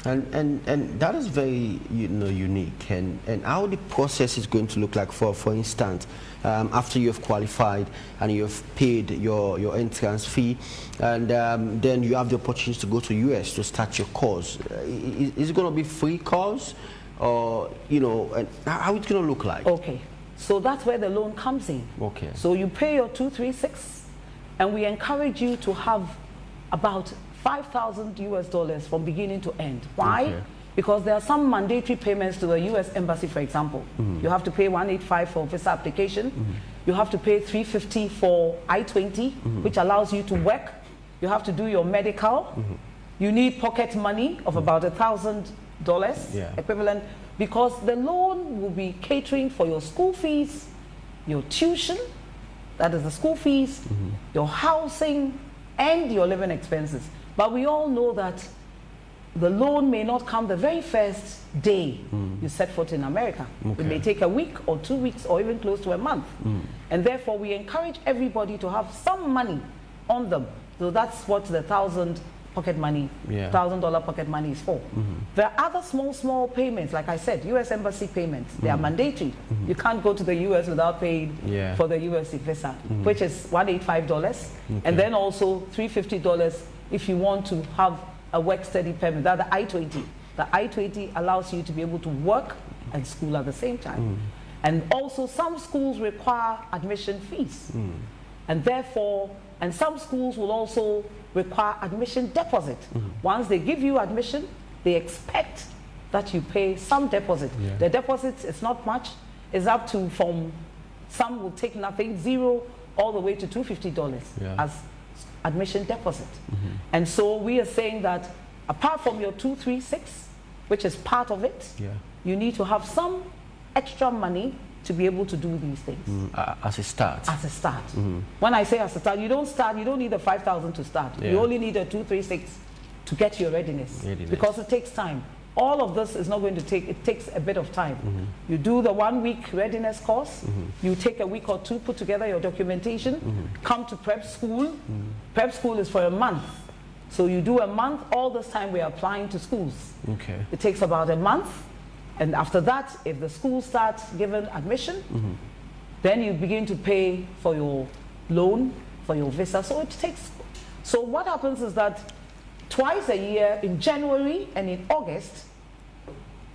And that is very unique. And how the process is going to look like, for instance, after you have qualified and you have paid your entrance fee, and then you have the opportunity to go to US to start your course. Is it going to be free course, or and how it's going to look like? Okay, so that's where the loan comes in. Okay. So you pay your 236, and we encourage you to have about $5,000 from beginning to end. Why? Okay. Because there are some mandatory payments to the US Embassy, for example. You have to pay $185 for visa application. You have to pay $350 for I-20, which allows you to work. You have to do your medical. You need pocket money of about $1,000 equivalent, because the loan will be catering for your school fees, your tuition, that is the school fees, your housing, and your living expenses. But we all know that the loan may not come the very first day you set foot in America. Okay. It may take a week or 2 weeks or even close to a month. And therefore, we encourage everybody to have some money on them. So that's what the $1,000 pocket money, $1,000 pocket money is for. There are other small payments, like I said, US Embassy payments. They are mandatory. You can't go to the US without paying for the US visa, which is $185, and then also $350 if you want to have a work study permit. That's the I-20. The I-20 allows you to be able to work and school at the same time. And also some schools require admission fees. And therefore, and some schools will also require admission deposit. Once they give you admission, they expect that you pay some deposit. The deposit is not much. It's up to, from some will take nothing, $0 all the way to $250 as admission deposit. And so we are saying that apart from your 236, which is part of it, you need to have some extra money to be able to do these things. As a start. As a start. When I say as a start, you don't need the 5,000 to start. You only need a 236 to get your readiness. Because it takes time. All of this is not going to take, it takes a bit of time. You do the 1 week readiness course, you take a week or two, put together your documentation, come to prep school. Prep school is for a month. So you do a month, all this time we are applying to schools. It takes about a month. And after that, if the school starts giving admission, then you begin to pay for your loan, for your visa. So it takes, so what happens is that twice a year, in January and in August,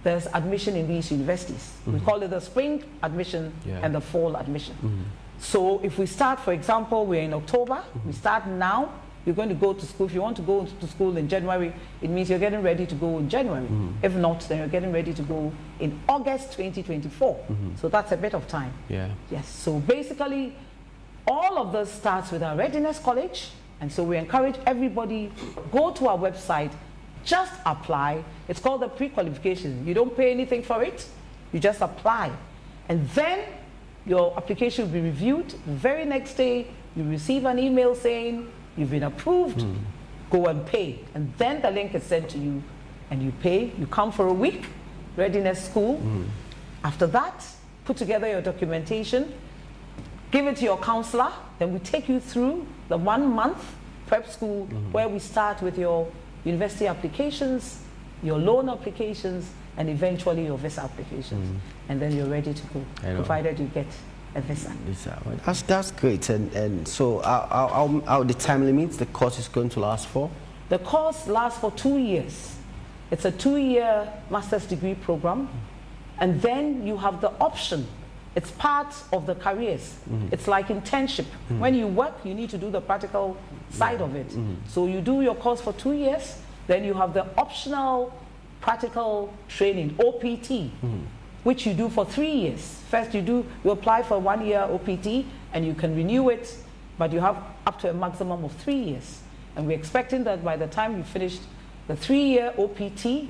there's admission in these universities. We call it the spring admission and the fall admission. So if we start, for example, we're in October, we start now, you're going to go to school. If you want to go to school in January, it means you're getting ready to go in January. If not, then you're getting ready to go in August 2024. So that's a bit of time. Yes, so basically, all of this starts with our Readiness College. And so we encourage everybody, go to our website, just apply. It's called the pre-qualification. You don't pay anything for it, you just apply. And then your application will be reviewed. The very next day, you receive an email saying, you've been approved, go and pay. And then the link is sent to you, and you pay. You come for a week, readiness school. After that, put together your documentation, give it to your counselor, then we take you through the 1 month prep school where we start with your university applications, your loan applications, and eventually your visa applications. And then you're ready to go, provided you get a visa. That's great. And so how the time limits the course is going to last for? The course lasts for 2 years. It's a 2-year master's degree program. And then you have the option. It's part of the careers. It's like internship. When you work, you need to do the practical side of it. So you do your course for 2 years, then you have the optional practical training, OPT, which you do for 3 years. First you apply for 1 year OPT and you can renew it, but you have up to a maximum of 3 years. And we're expecting that by the time you finish the 3-year OPT,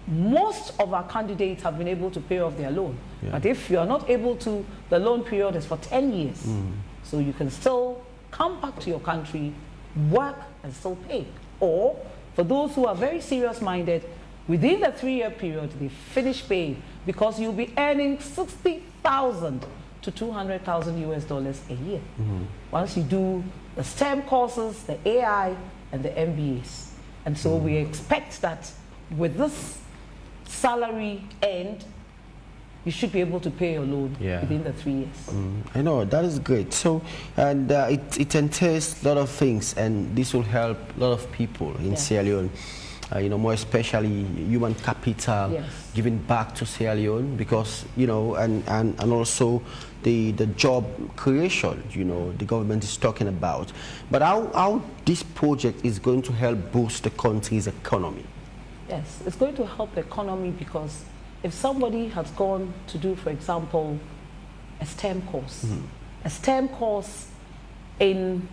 most of our candidates have been able to pay off their loan. But if you are not able to, the loan period is for 10 years. So you can still come back to your country, work, and still pay. Or for those who are very serious-minded, within the 3-year period, they finish paying because you'll be earning $60,000 to $200,000 US a year. Once you do the STEM courses, the AI, and the MBAs. And so we expect that with this salary end, you should be able to pay your loan within the 3 years. I know, that is great. So, and it entails a lot of things, and this will help a lot of people in Sierra Leone. You know, more especially human capital, giving back to Sierra Leone, because, you know, and also the job creation, you know, the government is talking about. But how this project is going to help boost the country's economy? Yes, it's going to help the economy because if somebody has gone to do, for example, a STEM course, a STEM course in,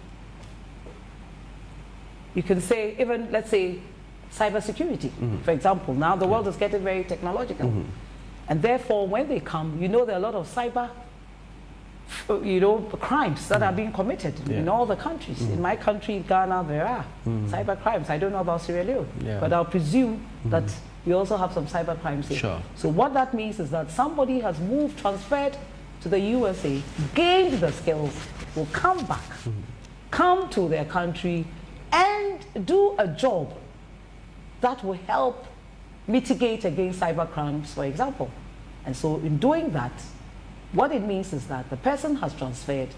you can say, even, let's say, cybersecurity, for example. Now the world is getting very technological. And therefore, when they come, you know, there are a lot of cyber, you know, crimes that are being committed in all the countries. In my country, Ghana, there are cyber crimes. I don't know about Sierra Leone, but I'll presume that we also have some cyber crimes here. So what that means is that somebody has moved, transferred to the USA, gained the skills, will come back, come to their country, and do a job that will help mitigate against cyber crimes, for example. And so in doing that, what it means is that the person has transferred,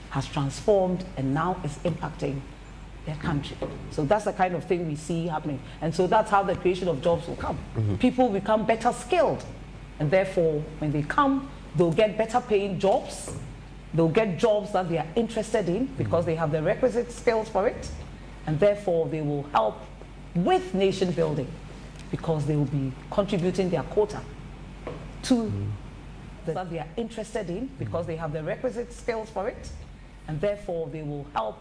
has transformed, and now is impacting their country. So that's the kind of thing we see happening. And so that's how the creation of jobs will come. People become better skilled. And therefore, when they come, they'll get better paying jobs. They'll get jobs that they are interested in because they have the requisite skills for it. And therefore, they will help with nation building because they will be contributing their quota to that they are interested in because they have the requisite skills for it, and therefore they will help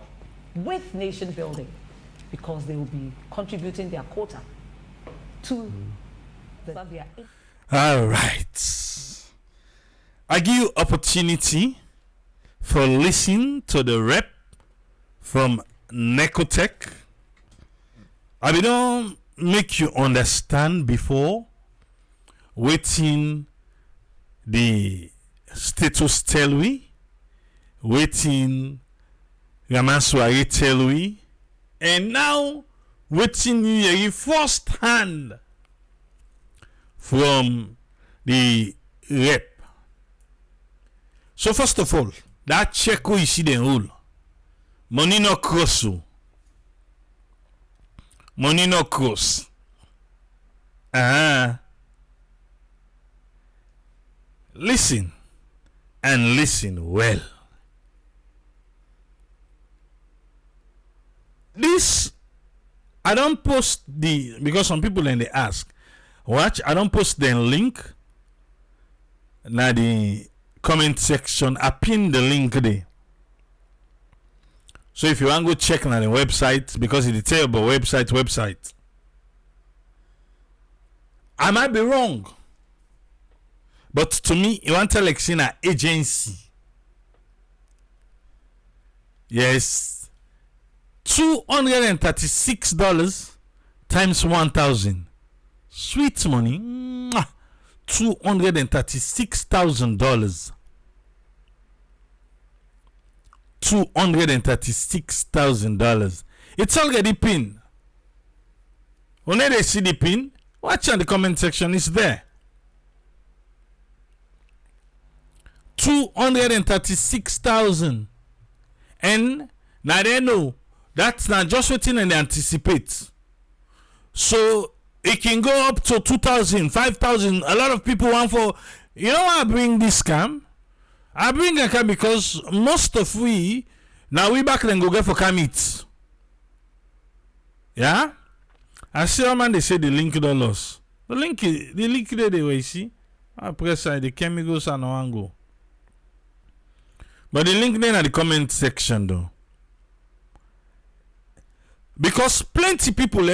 with nation building because they will be contributing their quota to that they are. All right. I give you opportunity for listening to the rep from Neotech. I don't make you understand before waiting the status tell we, waiting Ramaswari tell we, and now waiting you first hand from the rep. So first of all, that check you see the rule. Money no cross. Money no cross. Listen and listen well. This I don't post the because some people then they ask, watch, I don't post the link. Now the comment section, I pin the link there. So if you want to go check on the website, because it's a terrible website. I might be wrong. But to me, you want to like see an agency. Yes. $236 times 1,000. Sweet money. $236,000. $236,000. It's already pinned. When they see the pin, watch in the comment section, it's there. 236,000. And now they know that's not just waiting and they anticipate. So it can go up to 2,000, 5,000. A lot of people want for, you know why I bring this scam? I bring a scam because most of we, now we back then go get for commits. Yeah? I see a man, they say the link don't lost. The link there they way, see? I press the chemicals and one go. But the link then at the comment section though. Because plenty people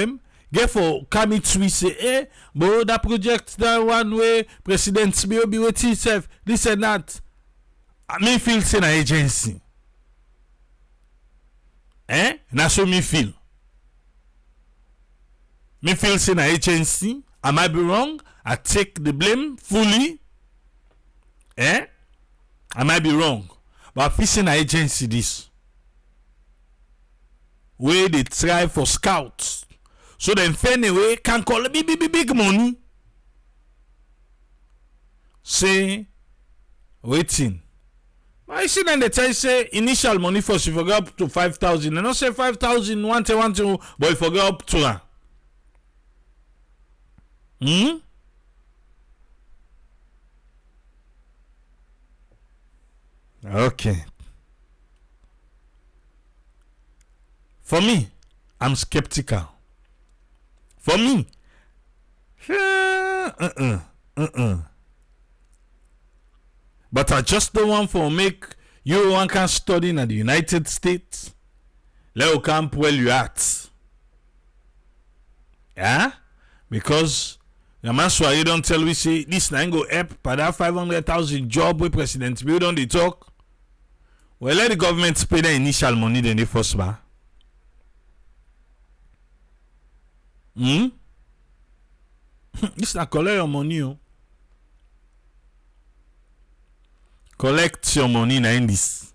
get for commit we say, but that project that one way President will be with himself, this and that. I me feel say an agency. That's what me feel. Me feel say an agency. I might be wrong. I take the blame fully. I might be wrong. But I feel an agency this. Where they try for scouts. So then anyway can call big money. Say waiting. I see then they tell say initial money first you forget up to 5,000. And not say 5,000 one, but you forget up to that. Okay. For me, I'm skeptical. For me, but I just don't want for make you one can study in the United States. Let you camp where you at. Yeah? Because the man you don't tell we say this now go up by that 500,000 job with President Bill on the talk. Well, let the government pay the initial money then the first bar. This not collect your money. Oh. Collect your money in this.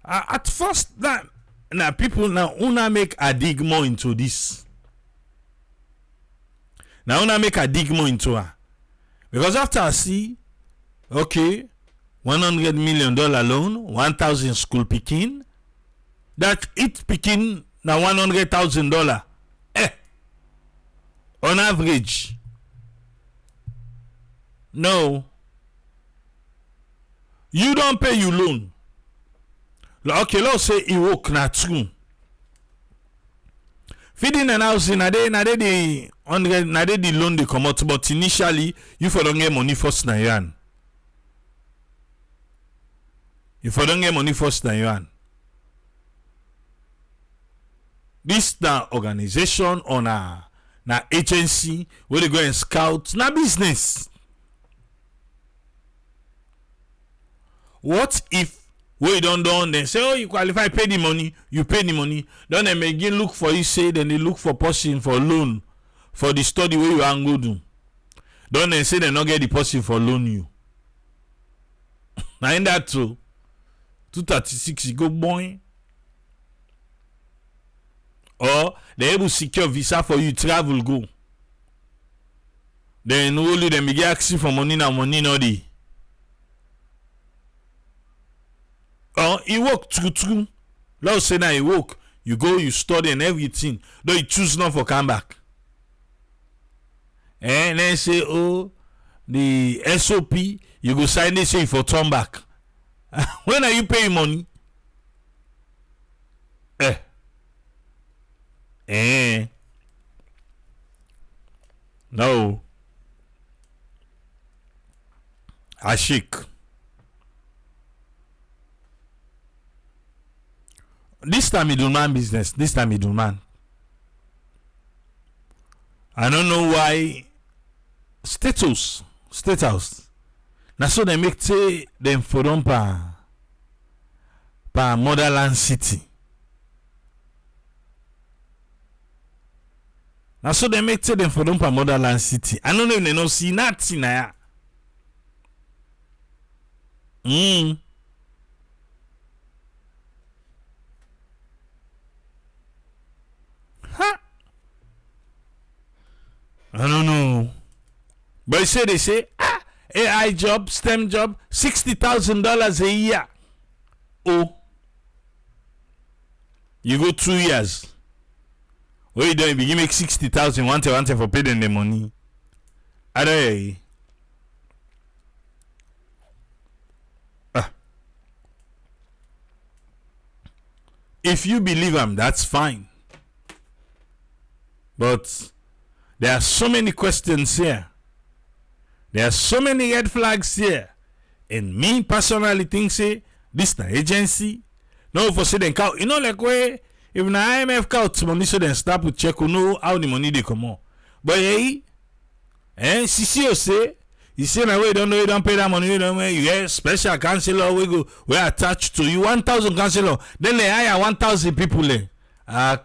At first, that now people now wanna make a dig more into this. Now wanna make a dig more into her. Because after I see, okay, $100 million loan, 1,000 school picking, that it picking now $100,000. On average. No. You don't pay your loan. Okay, let's say you work na true. Feeding and housing, na they the loan they come out, but initially you for don't get money first na yan. You for don't get money first na yan. This na organization or na agency where they go and scout na business. What if we don't then say, oh, you qualify, pay the money, you pay the money, then they again look for you, say, then they look for person for loan for the study where you are go do. Then they say they not get the person for loan you. Now in that too, 236 you go boy. Or they able secure visa for you travel go. Then only them be asking for money now money no dey. Or he work true. Let's say now he work, you go, you study and everything. Though you choose not for come back. And then say, oh, the SOP, you go sign this say for turn back. When are you paying money? No. Ashik. This time middleman business. This time middleman. I don't know why State House. Now so they make say them for them pa motherland city. Now so they make say them for them pa motherland city. I don't know if they know see nothing na ya. I don't know. But they say, AI job, STEM job, $60,000 a year. Oh. You go 2 years. What you doing? You make 60,000 want for paying the money. I don't If you believe him, that's fine. But there are so many questions here. There are so many red flags here. And me personally think say this na agency. No for say them count. You know like where if na IMF count money so then start to check who know how the money they come on. But CCO say you say na way you don't know you don't pay that money, you don't you get special counselor we attached to you 1,000 counselor. Then they hire 1,000 people there.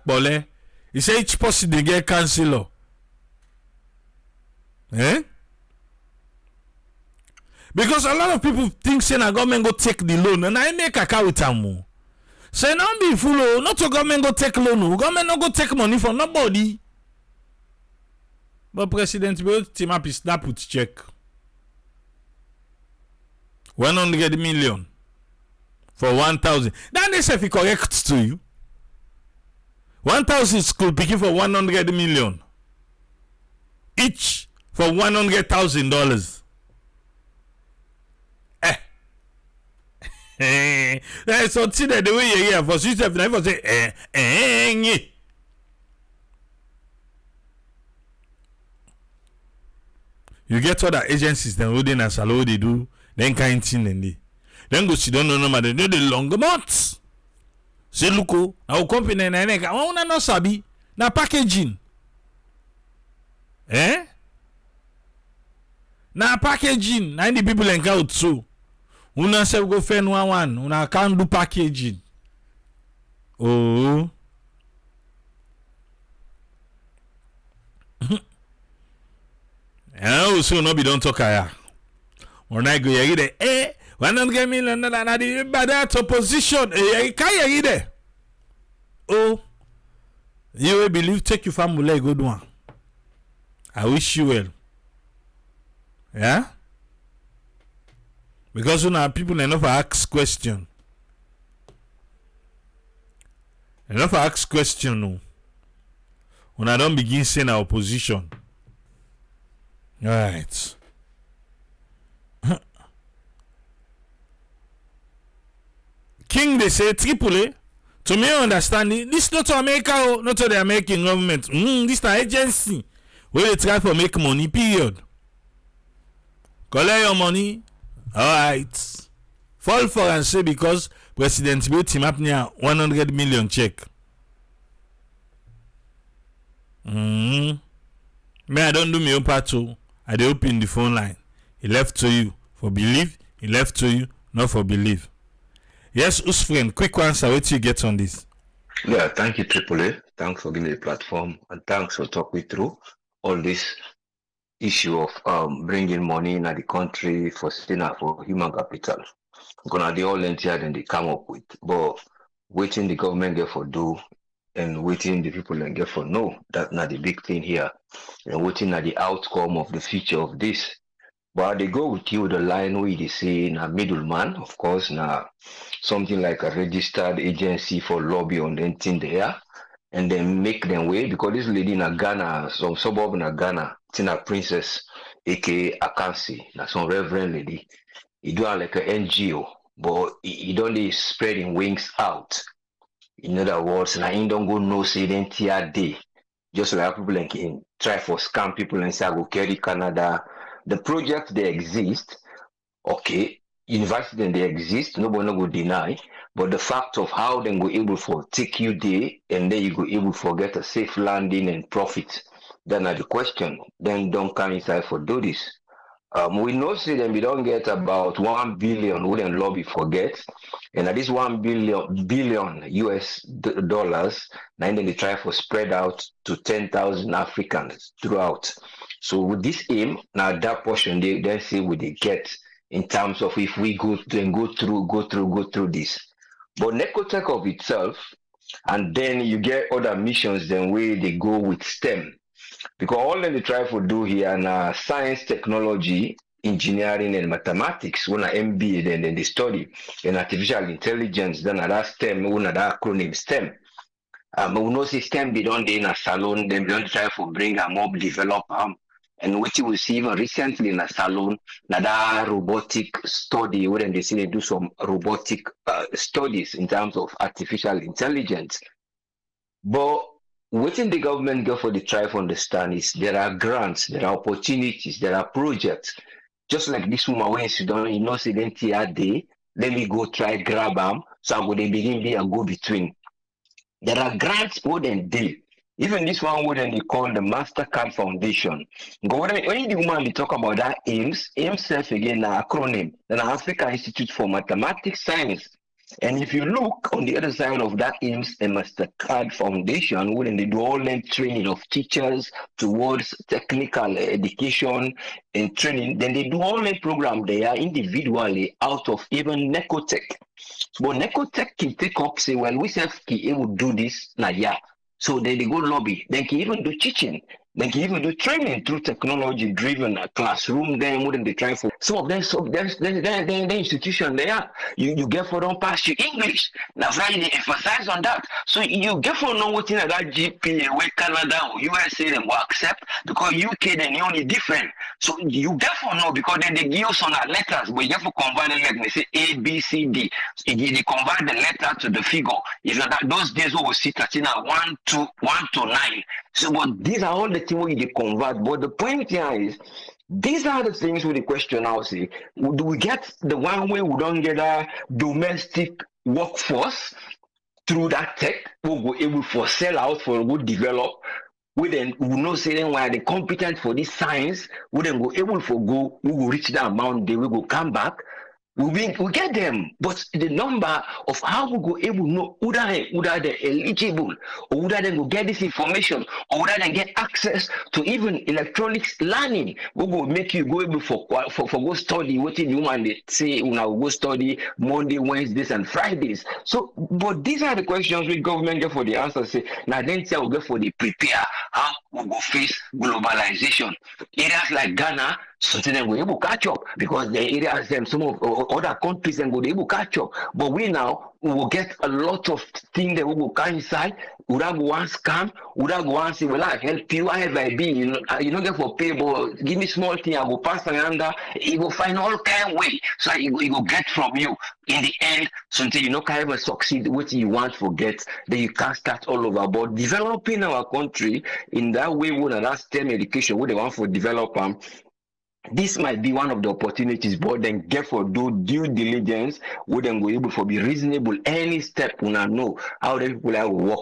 Bole. You say each person they get counselor. Because a lot of people think say na government go take the loan and I make a car with them. Say not be fool, not to government go take loan. Government not go take money from nobody. But President will team up his snap with check. 100 million for 1,000. Then they say if he correct to you. 1,000 school picking for 100 million. Each for $100,000. So see that the way you hear for yourself never say you get other agencies then holding as hello they do then kind thing and then go sit down no matter they do the longer months. Say look our company na I wanna no sabi na packaging. Na packaging na the people encounter too. Una se go fen one una can do packaging. Oh. And also no be don't talk here. When I go here there, why not get me na the bad opposition? Can you there? Oh. You will believe take your family good one. I wish you well. Yeah? Because people enough ask question. Enough ask question no. When I don't begin saying our opposition. Alright. King they say Tripoli. To me understand this not to America, not to the American government. This is an agency where they try to make money, period. Collect your money. Alright. Fall for and say because President Bill team up near 100 million check. Me, I don't do my own part too. I dey open the phone line. He left to you for believe, he left to you not for believe. Yes, Usfriend, quick answer. What you get on this? Yeah, thank you, AAA. Thanks for giving me a platform and thanks for talking through all this issue of bringing money in the country for for human capital. Gonna they all entire and they come up with, but waiting the government get for do and waiting the people and get for no. That's not the big thing here. And waiting at the outcome of the future of this. But they go with you the line where they say na middleman, of course, na something like a registered agency for lobby on the thing there, and then make them way because this lady in Ghana, some suburb in Ghana, Tina Princess, aka Akansi, na some reverend lady. He do like an NGO, but he don't spreading wings out. In other words, na he don't go no say the entire day. Just like people like in try for scam people and say I go carry Canada. The projects they exist, okay, university then they exist, nobody no go deny, but the fact of how they go able for take you there and then you go able for get a safe landing and profit, then are the question. Then don't come inside for do this. We know say them we don't get about 1 billion wouldn't lobby forget, and at this 1 billion US dollars, now then they try for spread out to 10,000 Africans throughout. So with this aim, now that portion they then say we they get in terms of if we go through this. But Neotech of itself, and then you get other missions then where they go with STEM. Because all that they try to do here na science, technology, engineering, and mathematics. When MBA, then they study and artificial intelligence. Then that STEM, when that acronym STEM. We know system be done in a salon, then don't try to bring a mob develop and what you will see even recently in a salon, that robotic study, where they say they do some robotic studies in terms of artificial intelligence. But what the government go for the try to understand is there are grants, there are opportunities, there are projects. Just like this woman when she don't, you know, say then day, let me go try grab them, so I'm going to begin be a go between. There are grants more than day. Even this one, what they call the Mastercard Foundation. When the woman they talk about that AIMS self again, an acronym, the Africa Institute for Mathematics Science. And if you look on the other side of that AIMS, the Mastercard Foundation, when they do all the training of teachers towards technical education and training, then they do all the program there individually out of even Necotech. But Necotech can take up, say, well, we self can able do this, now, yeah. So they go lobby. They can even do teaching. They can even do training through technology driven classroom. Then wouldn't they try for some of them? So there's the institution there. You get for don't pass your English. Now Friday emphasize on that. So you get for know what in that GPA where Canada or USA them will accept because UK then you only different. So you get for know because then they give you some letters, but you have to convert it like they say A B C D. So they convert the letter to the figure. If that those days we will see 1 to 9. So, but these are all the things we they convert. But the point here is, these are the things we the question now. See, do we get the one way we don't get a domestic workforce through that tech? We go able for sell out for good develop. We then we know say then why they competent for this science. We then go able for go. We will reach that amount. They will go come back. We get them, but the number of how we go able to know whether they eligible or whether they go get this information or whether they get access to even electronics learning, we go make you go able for go study what you want they say go study Monday, Wednesdays, and Fridays. So, but these are the questions we government get for the answer. Say now then say we go for the prepare how we go face globalization. Areas like Ghana. Something then we able catch up because the areas them some of other countries and go able catch up. But we now we will get a lot of things that we will come inside. Would I go one scam? Would I go one say, well, I help you, I have I be, you don't get for pay, but give me small thing, I will pass under, you will find all kind of way. So you go get from you. In the end, something you know can ever succeed what you want to get, then you can't start all over. But developing our country in that way, when that STEM education, what they want for develop this might be one of the opportunities, but then get for do due diligence, would then go able for be reasonable. Any step una know how the people are work,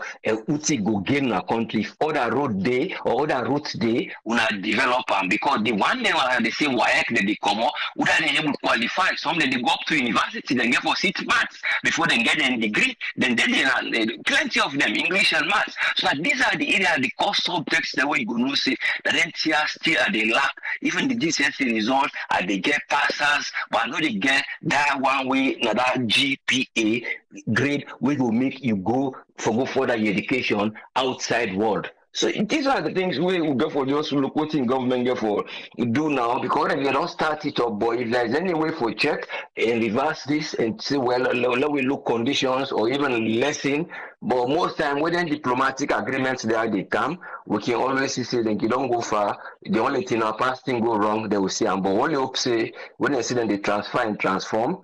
uti go gain a country. If other road day or other routes day, una develop them because the one day they say WAEC that they come out, would they able to qualify. Some they go up to university, then get for 6 months before they get a degree. Then they plenty of them English and maths. So these are the area, the core subjects that we go know say that then still are they lack even the GCSE result and they get passers, but no they get that one way, that GPA grade which will make you go further your education outside world. So these are the things we will go for just look what in government go for do now because if you don't start it up, but if there's any way for check and reverse this and say, well, let we look conditions or even lessen. But most time when diplomatic agreements there they come, we can always say that you don't go far. The only thing our past thing go wrong, they will see. But when you hope say when they see them they transfer and transform.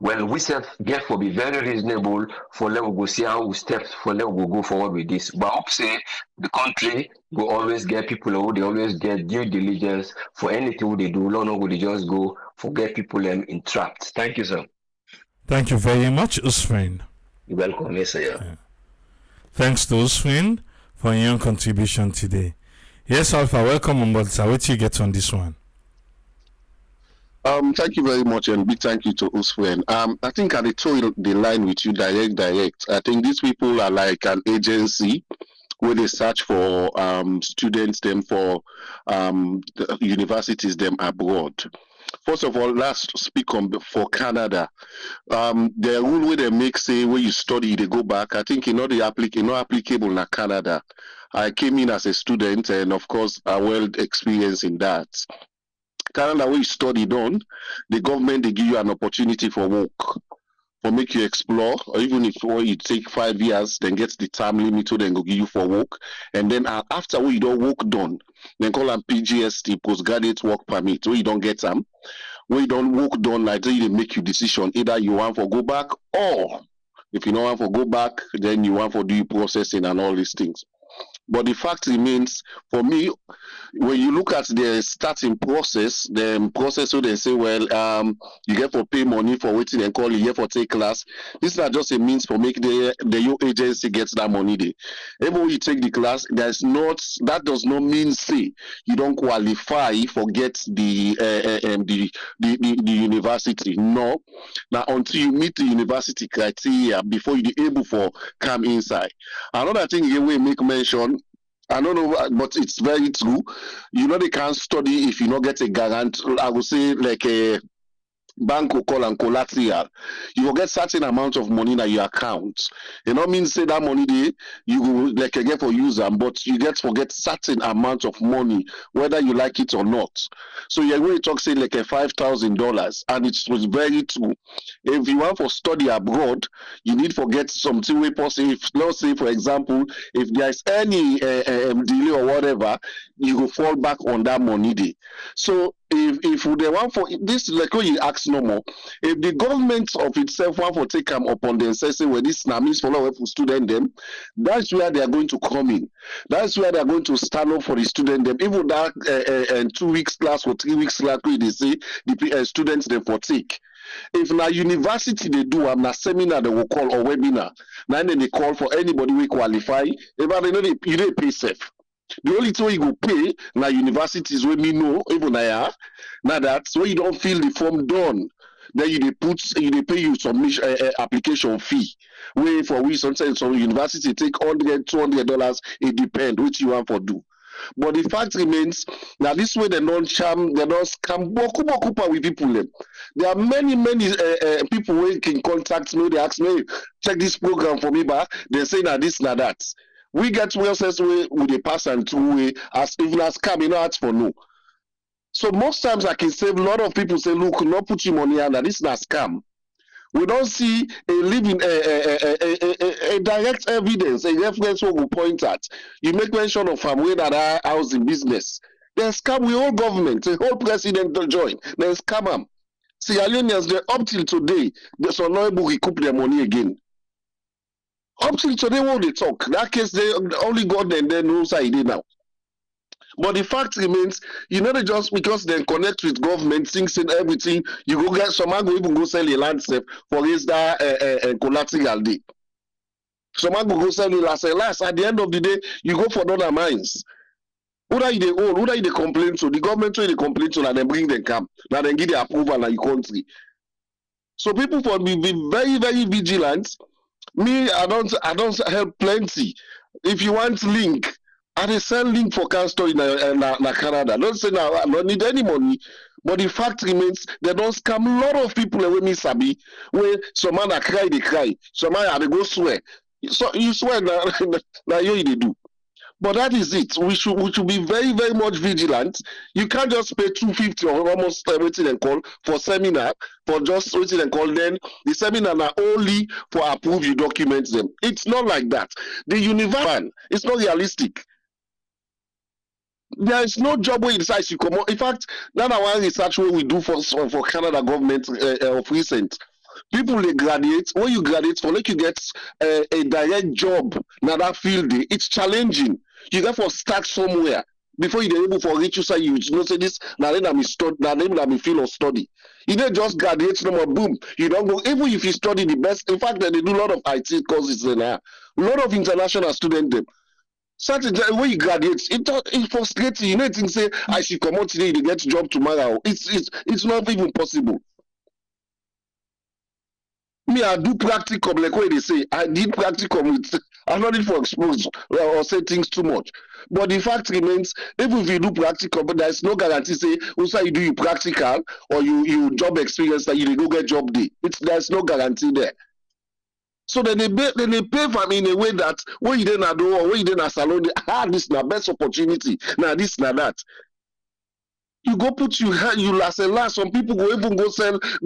Well, we self get for be very reasonable for level go see how we steps for level go go forward with this. But I hope say the country will always get people who they always get due diligence for anything they do. No, they just go forget people entrapped. Thank you, sir. Thank you very much, Usman. You're welcome, yes, sir. Yeah. Thanks to Usman for your contribution today. Yes, Alpha, welcome on board, sir. What do you get on this one? Thank you very much, and big thank you to Usman. I think I told the line with you direct. I think these people are like an agency where they search for students them for the universities them abroad. First of all, let's speak on for Canada. The rule where they make say where you study, they go back. I think not applicable in Canada. I came in as a student, and of course, I well experienced in that. Canada, where you studied on, the government they give you an opportunity for work, for make you explore, or even if when you take 5 years, then get the time limit, so then go give you for work, and then after when you don't work done, then call them PGST, postgraduate work permit, where you don't get them, when you don't work done, like they make you decision either you want for go back, or if you don't want for go back, then you want for do processing and all these things. But the fact remains, for me, when you look at the starting process, the process where they say, well, you get for pay money for waiting and call, you get for take class. This is not just a means for make the your agency gets that money there. Even when you take the class, there's not that does not mean say you don't qualify for get the university. No. Now until you meet the university criteria before you be able for come inside. Another thing here we make mention, I don't know, but it's very true. You know, they can't study if you not get a guarantee. I would say like a bank will call and collateral. You will get certain amount of money in your account. It not mean say that money there you will like get for user, but you get forget certain amount of money whether you like it or not. So you're going to talk say like a $5,000, and it was very true. If you want for study abroad, you need to get something way possible. If let's say for example, if there's any delay or whatever, you will fall back on that money there. So if they want for this, like when you ask no more, if the government of itself want for take them upon themselves, say well, this now means for our student them, that's where they are going to come in. That's where they are going to stand up for the student them. Even that 2 weeks class or 3 weeks class, they say the students them for take. If na university they do, I'm na seminar they will call or webinar. Now then they call for anybody we qualify. If I know you don't pay safe. The only thing you go pay na universities where me know even now that's where you don't fill the form done. Then you they pay you submission application fee. Where for we sometimes some university take $100-$200. It depends which you want for do. But the fact remains that this way they don't charm, they don't scam boku with people. There are many people who can contact me. They ask me check this program for me, but they say that this na that. We get well says way with a pass and two way as even as scam, you know, ask for no. So most times I can save a lot of people say, look, not put your money under this na scam. We don't see a living a direct evidence, a reference what we point at. You make mention of way that are housing business. Then scam the whole government, the whole president to join. Then scam them. Sierra Leoneans, they up till today, they are not able to recoup their money again. Up till today, what they talk. That case, they only God and then knows how he did now. But the fact remains, you know, they just because they connect with government, things and everything, you go get someone go even go sell a land safe for his that collateral day. Someone go sell it last at the end of the day, you go for other mines. Who are you own? Who are you complain to? The government where they complain to, and then bring them come. Now then give the approval in your country. So people for be very, very vigilant. Me, I don't help plenty. If you want link, I dey sell link for car store in Canada. Don't say now I don't need any money. But the fact remains, they don't scam a lot of people away me sabi. Where some man a cry, they cry. Some man they go swear. So you swear now you they do. But that is it. We should be very, very much vigilant. You can't just pay $250 or almost everything and call for seminar for just waiting and call. Then the seminar are only for approve you document them. It's not like that. The university, it's not realistic. There is no job where it decides you come out. In fact, that's one research where we do for Canada government of recent. People they graduate. When you graduate, for like you get a direct job now that field, it's challenging. You got to start somewhere before you're able for reach you say you know say this now then I'm study now then I'm feel or study. You don't just graduate no more boom. You don't go even if you study the best. In fact, they do a lot of IT courses now. A lot of international students them. Certain when you graduate, it frustrates you. You know, things say I should come out today to get job tomorrow. It's not even possible. Me, I do practicum like what they say. I did practicum with I'm not need for exposure or say things too much. But the fact remains, even if you do practicum, but there's no guarantee say also you do your practical or you job experience that you go get job day. There's no guarantee there. So then they pay for me in a way that when you didn't do or when you didn't salon, this is the best opportunity. Now this now that. You go put you last and last. Some people go even go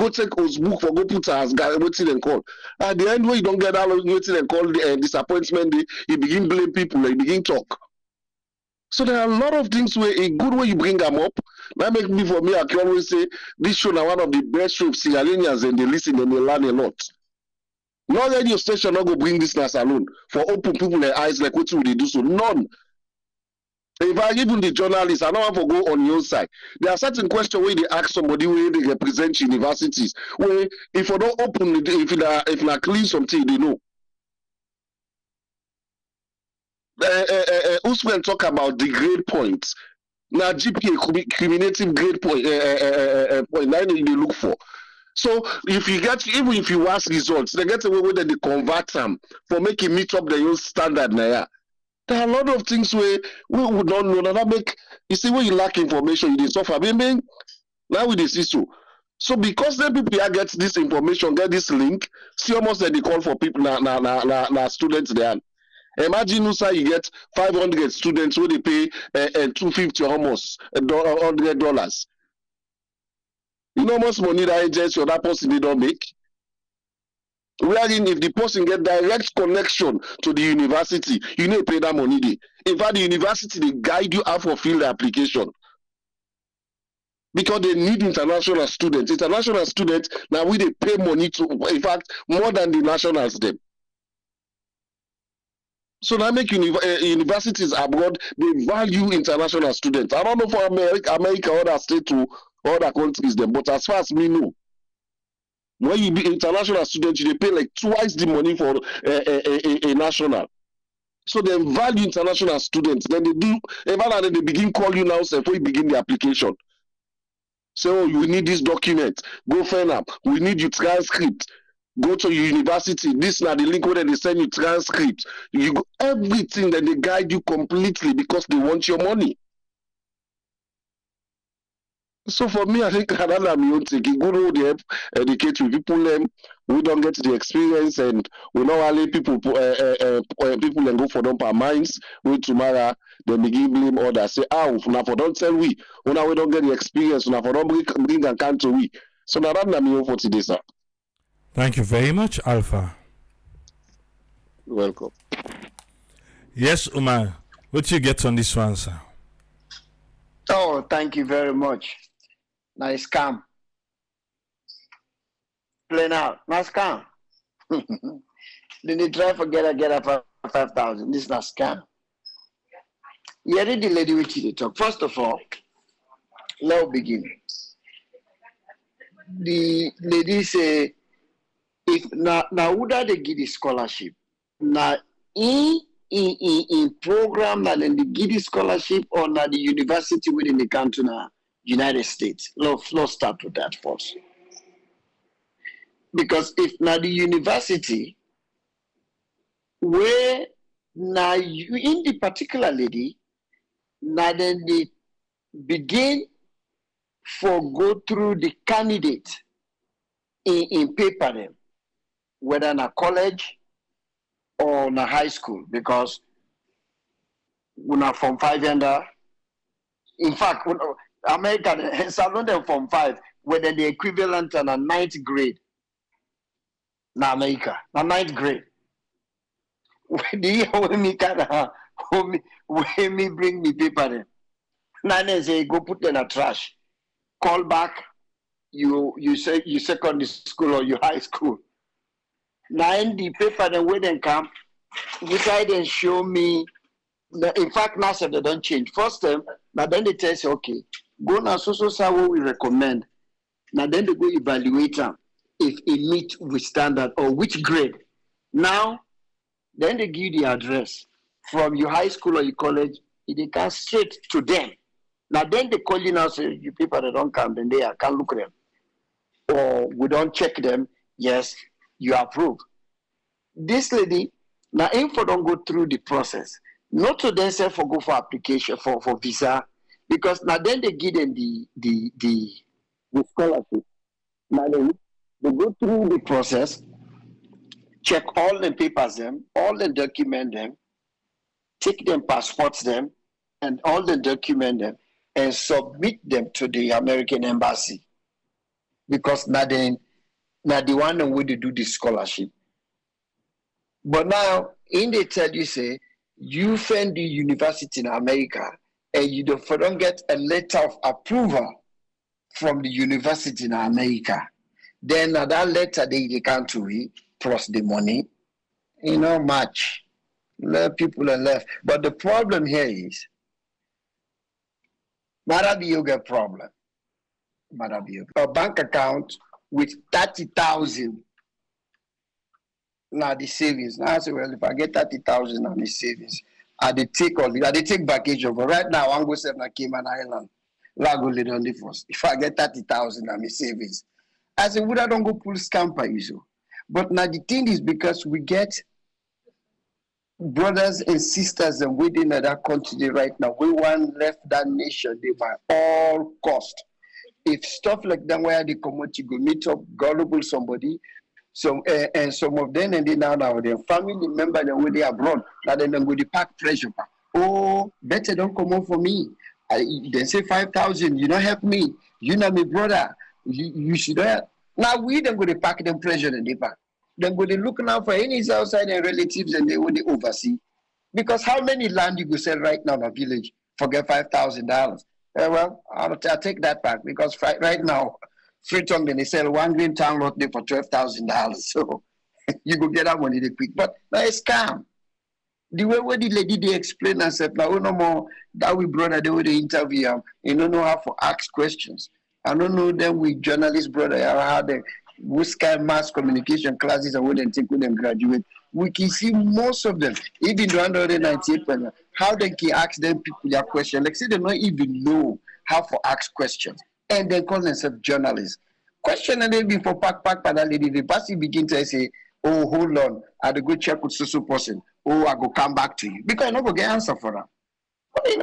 take his book for go put as guy waiting and call. At the end when you don't get that waiting and call disappointment, you begin blame people, you begin talk. So there are a lot of things where a good way you bring them up. That make me for me, I can always say this show now one of the best shows Sierra Leoneans and they listen and they learn a lot. No radio station not go bring this class alone for open people their eyes like what will they do so none. If I even the journalists, I don't want to go on your side. There are certain questions where they ask somebody where they represent universities. Where if you don't open it, if you clean something, they know. Usman talk about the grade points. Now GPA cumulative grade point point that they look for. So if you get even if you ask results, they get away with they convert them for making meet up the own standard now. There are a lot of things where we would not know that make you see when you lack information, you suffer. Maybe now with the system. So because then people get this information, get this link, see almost that they call for people na students there. Imagine you get 500 students where they pay $250 almost $100. You know how much money that agency or that person they don't make. Wherein if the person get direct connection to the university, you need to pay that money there. In fact, the university they guide you how to fill the application. Because they need international students. International students, now we they pay money to, in fact, more than the nationals them. So that make universities abroad, they value international students. I don't know for America other state to other countries them, but as far as me know, when you be international student, you pay like twice the money for a national. So they value international students. Then they do, even they begin call you now, say, before you begin the application. Say, oh, you need this document. Go find up. We need your transcript. Go to your university. This now the link where they send you transcript. You go everything that they guide you completely because they want your money. So for me, I think another Neotech, good old help educate people we don't get the experience and we know only people people and go for them per minds. We tomorrow they begin blame others. Say, now for don't tell we now we don't get the experience, now for don't bring and come to we. So now that's me for today, sir. Thank you very much, Alpha. You're welcome. Yes, Umar. What you get on this one, sir? Oh, thank you very much. Nice scam. Plain out. Nice scam. Then they try to get a 5,000. This is not scam. You read the lady which they talk. First of all, let's begin. The lady say, if now would they give the scholarship? Now in program that then they give the scholarship or now the university within the country now. United States. Let's start with that first. Because if now the university, where now you in the particular lady, now then they begin for go through the candidate in paper them, whether in a college or in a high school, because we're not from 5 and in fact, American salon them from 5, whether the equivalent on a 9th grade. Na America, na 9th grade. The year when me when me bring me paper them. Now they say go put them in a trash. Call back. You say you secondary school or you high school. Now in the paper then when they come, you try then show me. In fact, now they don't change. First time, now then they tell you okay. Go now so what we recommend. Now then they go evaluate them if it meet with standard or which grade. Now, then they give the address from your high school or your college. They come straight to them. Now then they call you now say you people that don't come, then they can't look at them. Or we don't check them. Yes, you approve. This lady, now info don't go through the process. Not to then say for go for application for visa. Because now then they give them the scholarship. Now they go through the process. check all the papers them, all the document them, take them passports them, and all the document them, and submit them to the American embassy. Because now the one way they do the scholarship. But now, in they tell you, say, you find the university in America, and you don't get a letter of approval from the university in America. Then that letter they can't read, plus the money, match. Let people are left. But the problem here is, Marabi you get problem. Marabi a bank account with 30,000. Now the savings. Now I say, well, if I get 30,000 on the savings, I take vacation. But right now, I'm going to Cayman Island. Lago lay on the first. If I get 30,000 on my savings, I say, would I don't go pull scamper issue? But now the thing is because we get brothers and sisters and within that country right now, we want left that nation they by all cost. If stuff like that where they come out, you go meet up, gullible somebody, and some of them and they now their family member they they abroad, now then go the pack pressure. Oh, better don't come on for me. They say 5,000, you don't help me. You know my brother. You should have. Now we then go to pack them pressure and they pack. Then go to look now for any outside and relatives and they will oversee. Because how many land you go sell right now in a village for get $5,000? Well, I'll take that back because right now, Freetongue they sell 1 green town lot there for $12,000. So you go get that money they quick. But that's a scam. The way where the lady they explain herself now, no more that we brother they would interview him. You don't know how to ask questions. I don't know them with journalist brother how they which kind of mass communication classes and what they take when them graduate. We can see most of them, even the 198%, how they can ask them people their question. Like say they don't even know how to ask questions. And they call themselves journalists. Question and they be for pack by that lady. The person begin to say, oh, hold on, I had to go check with so person. Oh, I go come back to you. Because I don't go get answer for them. But they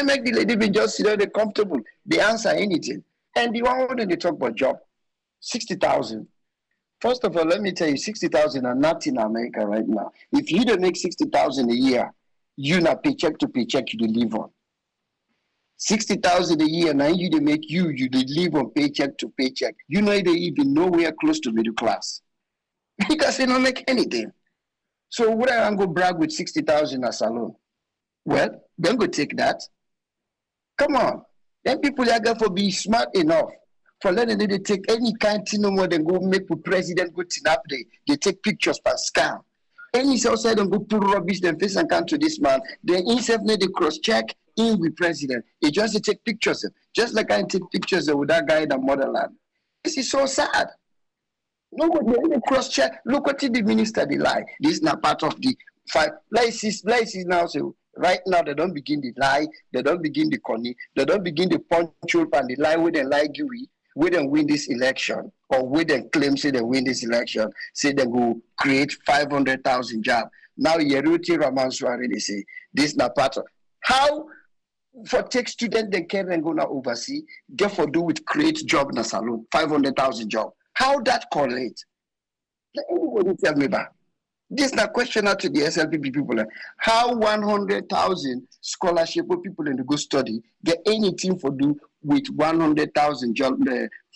make the lady be just sit there comfortable. They answer anything. And the one when they talk about job, 60,000. First of all, let me tell you, 60,000 are not in America right now. If you don't make 60,000 a year, you not paycheck to paycheck you live on. 60,000 a year, now you they make you live on paycheck to paycheck. You know they even nowhere close to middle class. Because they don't make anything. So would I go brag with 60,000 as alone? Well, then go take that. Come on. Then people are going to be smart enough for letting they take any kind of thing no more than go make the president go tin up there. They take pictures per scam. Any outside and go put rubbish then face and come to this man. Then himself need to cross check in with president. He just to take pictures of, just like I take pictures with that guy in the motherland. This is so sad. Nobody cross check. Look what the minister they lie. This is not part of the fight. Lies now. So right now they don't begin the lie. They don't begin the conny. They don't begin the punch up and the lie with them lie Gui. We don't win this election, or we don't claim say they win this election. Say they go create 500,000 jobs. Now Yeruti Ramanswari they say this is not part of how for take student they can and go now oversee. Therefore do with create job in a salon 500,000 job. How that correlate? Let anybody tell me that. This is a question out to the SLPP people. How 100,000 scholarship for people in the go study get anything for do with 100,000 job,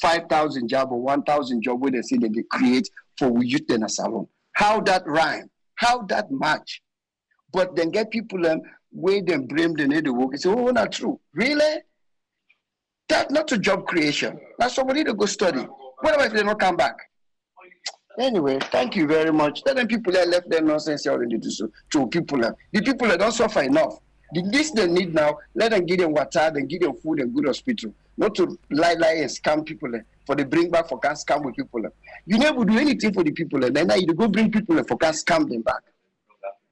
5,000 job or 1,000 job where they say that they create for youth in a salon? How that rhyme? How that match? But then get people where them blame the need to work and say, oh, not true. Really? That's not a job creation. That's somebody to go study. What about if they don't come back? Anyway, thank you very much. Let them people that left their nonsense already to people. The people that don't suffer enough. The least they need now, let them give them water, then give them food and good hospital. Not to lie and scam people for the bring back for can scam with people. You never do anything for the people, and then now you go bring people for can scam them back.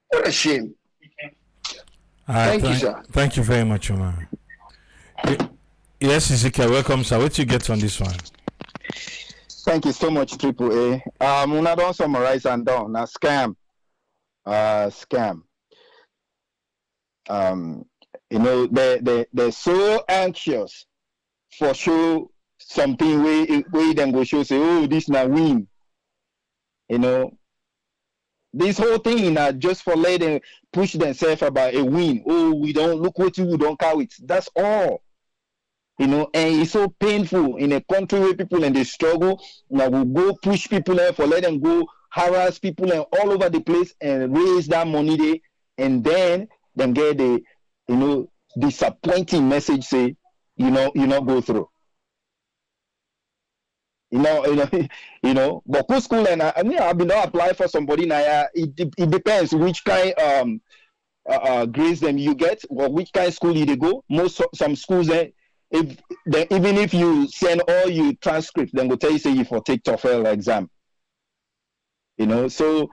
What a shame. Thank you, sir. Thank you very much, Omar. Yes, Ezekiel, welcome, sir. What you get on this one? Thank you so much, Triple A. I don't summarize and down. Now, scam. Scam. They're so anxious for show something where them go show say, oh, this now win. This whole thing just for letting push themselves about a win. Oh, we don't look what we don't count it. That's all. And it's so painful in a country where people and they struggle. Now we go push people there for let them go harass people and all over the place and raise that money there, and then get the disappointing message say not go through. But good school and I've been apply for somebody now. It depends which kind grades them you get or which kind of school you go. Some schools even if you send all your transcripts, then will tell you say you for take TOEFL exam. So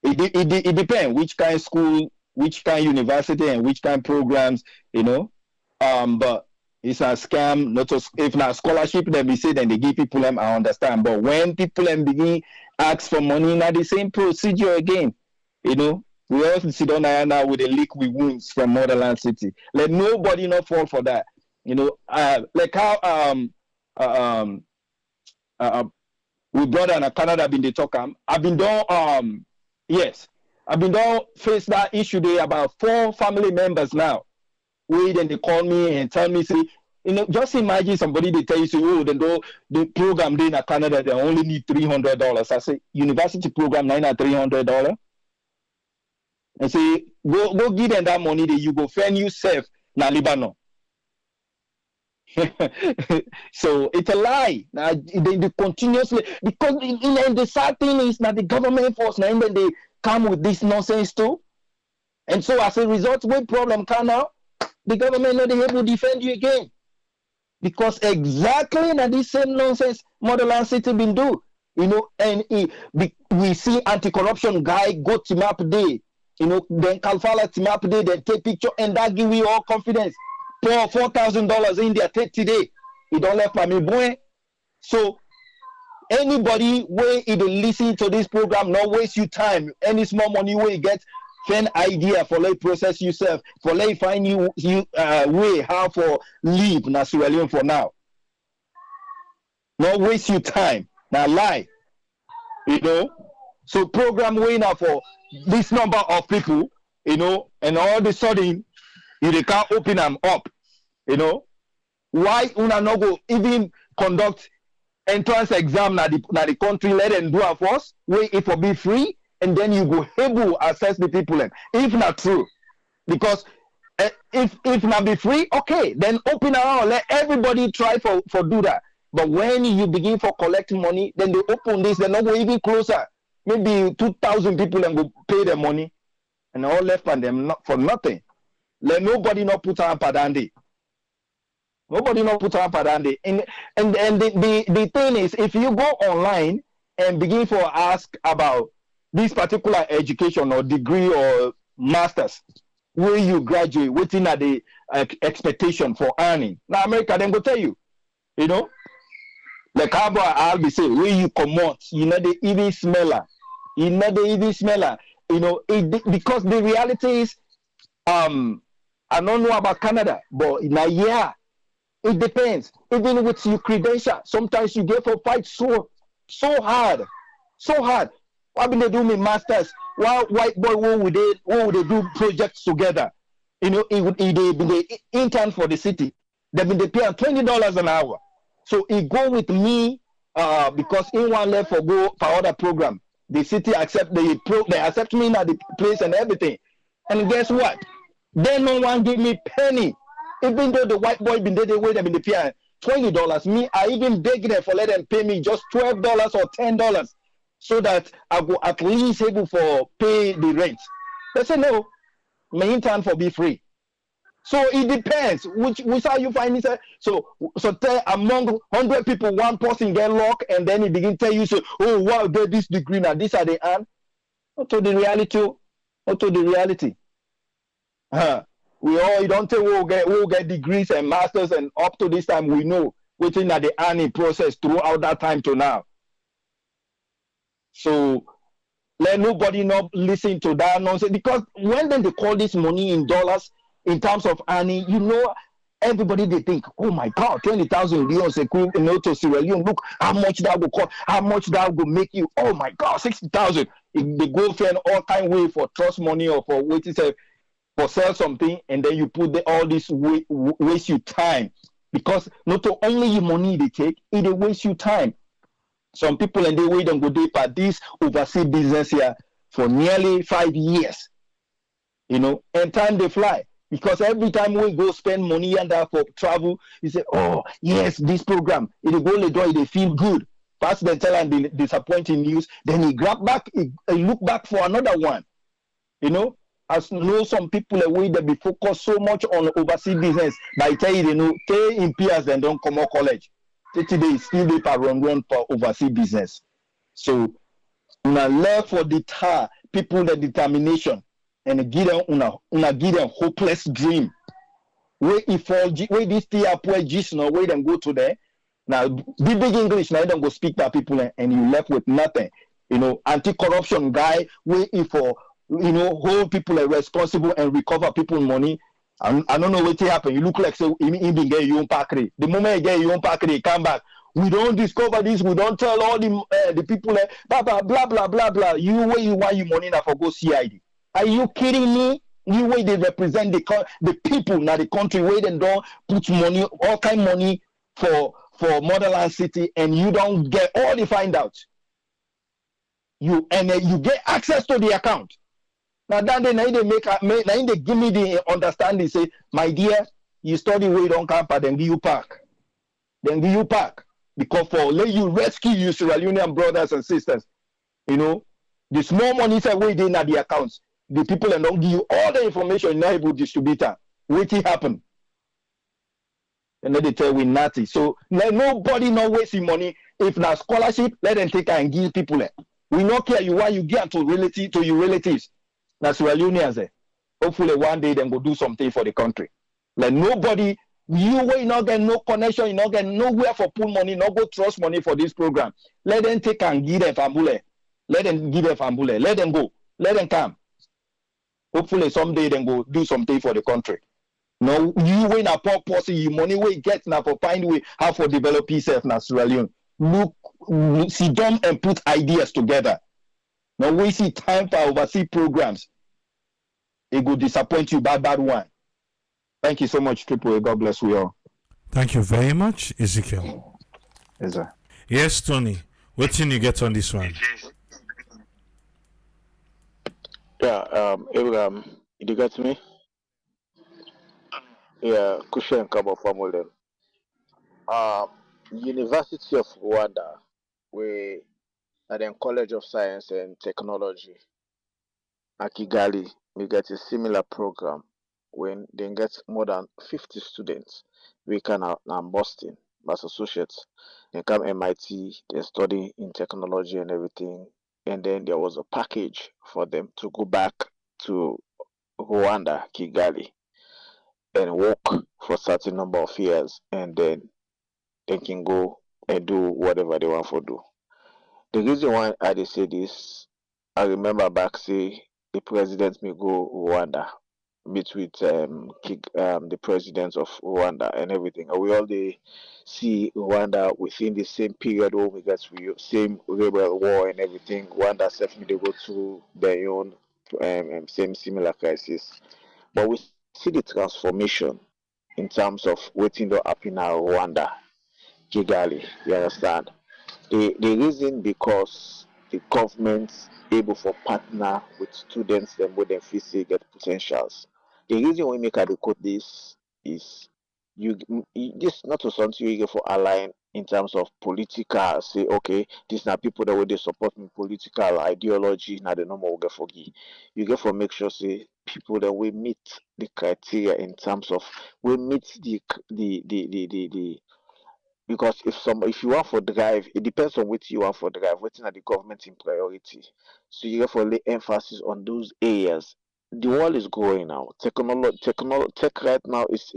it depends which kind of school, which kind of university, and which kind of programs. But it's a scam. If not scholarship, then we say then they give people them. I understand. But when people them begin ask for money, now the same procedure again. We all sit down now with a leak with wounds from Motherland City. Let nobody not fall for that. Like how we brother in Canada been the talk. I've been done I've been done face that issue there about 4 family members now. Then they call me and tell me, say, just imagine somebody they tell you, say, oh, the program there in Canada, they only need $300. I say, university program, $300. And say, go give them that money, that you go fend yourself na Lebanon. So it's a lie. Now they continuously, because the sad thing is that the government force now then they come with this nonsense too. And so as a result, when problem come out, the government not able to defend you again. Because exactly that this same nonsense Motherland City been do. And we see anti-corruption guy go team up there. Then Kalfala team up there, then take picture, and that give you all confidence. Pour $4,000 in there take today. You don't left by me boy. So anybody where you listen to this program, not waste your time. Any small money where you get find idea for let process yourself, for let find you way how for live na Sierra Leone for now. Not waste your time. Now lie. So program way now for this number of people, and all of a sudden they can't open them up. Why una no go even conduct entrance exam na the country, let them do it first, wait it for be free, and then you go able assess the people. If not true, because if not be free, okay, then open around, let everybody try for do that. But when you begin for collecting money, then they open this, they're not go even closer. Maybe 2,000 people and go pay their money, and all left on them for nothing. Let nobody not put on padandi. Nobody not put on padandi. And the thing is, if you go online and begin for ask about this particular education or degree or masters, where you graduate, waiting at the expectation for earning. Now America then go tell you, like how I'll be saying, where you come out, the even smeller. Because the reality is, I don't know about Canada, but in a year, it depends. Even with your credential, sometimes you get for fight so hard. What will they do with masters? While white boy, what would they do projects together? It would be the intern for the city. They pay $20 an hour. So it go with me because in one left for go for other program. The city accept they accept me at the place and everything. And guess what? Then no one give me penny. Even though the white boy been there, they wait them in the pay $20. Me, I even beg them for let them pay me just $12 or $10 so that I go at least able for pay the rent. They say no, my intern for be free. So it depends which how you find it. So tell among 100 people, one person get locked, and then he begin tell you, say, oh wow, get this degree now, this are the earn. Not to the reality. We all, you don't think we'll get degrees and masters, and up to this time we know waiting at the earning process throughout that time to now. So let nobody not listen to that nonsense, because when then they call this money in dollars in terms of earning, everybody they think, oh my God, 20,000 Leone to Sierra Leone. Look how much that will cost, how much that will make you. Oh my God, 60,000. they go find all kind way for trust money or for what is a for sell something, and then you put all this waste you time, because not only your money they take, it they waste you time. Some people and they wait and go deep at this overseas business here for nearly 5 years, and time they fly. Because every time we go spend money and for travel, you say, oh, yes, this program, it go the door, they feel good. Pass the tell and the disappointing news, then he grab back, he look back for another one. As know some people away that be focused so much on overseas business, by tell you, stay in peers and don't come out college. Today still they run for overseas business. So una love for the people the determination and give them give them hopeless dream. Where if where this tia poor gist no where them go to there. Now big English now don't go speak to people and you left with nothing. Anti-corruption guy where if for hold people responsible and recover people's money. I don't know what happen. You look like so in get your own parkery. The moment you get your own parkery, come back. We don't discover this. We don't tell all the people blah blah blah blah blah. You where you want your money now for go CID. Are you kidding me? You way they represent the people now the country where they don't put money, all kind of money for motherland city, and you don't get all the find out. You get access to the account. Now then they give me the understanding, say, my dear, you study where you don't camp, then give you park. Then give you park. Because for let you rescue your Sierra Leonean brothers and sisters, the small money is away in the accounts. The people and don't give you all the information you're not able to distribute. What happen? And then they tell we nothing. So let nobody not wasting money. If not scholarship, let them take and give people. We not care you want you give to your relatives. That's Sierra Leoneans. Hopefully one day them go do something for the country. Like nobody, you will not get no connection, you not get nowhere for pull money, not go trust money for this program. Let them take and give them fambule. Let them give them fambule. Let them go. Let them come. Hopefully someday they go do something for the country. No, you win a poor person, you money we get now for find way how for develop yourself now Sierra Leone. Look, sit down and put ideas together. Now we see time for overseas programs. It will disappoint you bad one. Thank you so much, Triple A. God bless you all. Thank you very much, Ezekiel. Yes, sir. Yes, Tony. What thing you get on this one? Yeah, Abraham, did you get me? Yeah, Kushen Kabo Famulem. University of Rwanda, we at the College of Science and Technology, at Kigali, we get a similar program when they get more than 50 students. We can Boston, as associates. They come MIT, they study in technology and everything. And then there was a package for them to go back to Rwanda, Kigali, and work for a certain number of years, and then they can go and do whatever they want to do. The reason why I did say this, I remember back say the president may go Rwanda, meet with the president of Rwanda and everything. And we all they see Rwanda within the same period where we got same rebel war and everything. Rwanda certainly they go through their own same similar crisis. But we see the transformation in terms of waiting to happen in Rwanda, Kigali, you understand? The reason because the government able for partner with students them where they feel say get potentials. The reason we make a record this is this not to something you get for align in terms of political say okay these are people that way they support me political ideology now the normal get for you get for make sure say people that we meet the criteria in terms of we meet the because if you want for drive, it depends on what you want for drive, what's are the government in priority. So you have to lay emphasis on those areas the world is growing now. Tech right now is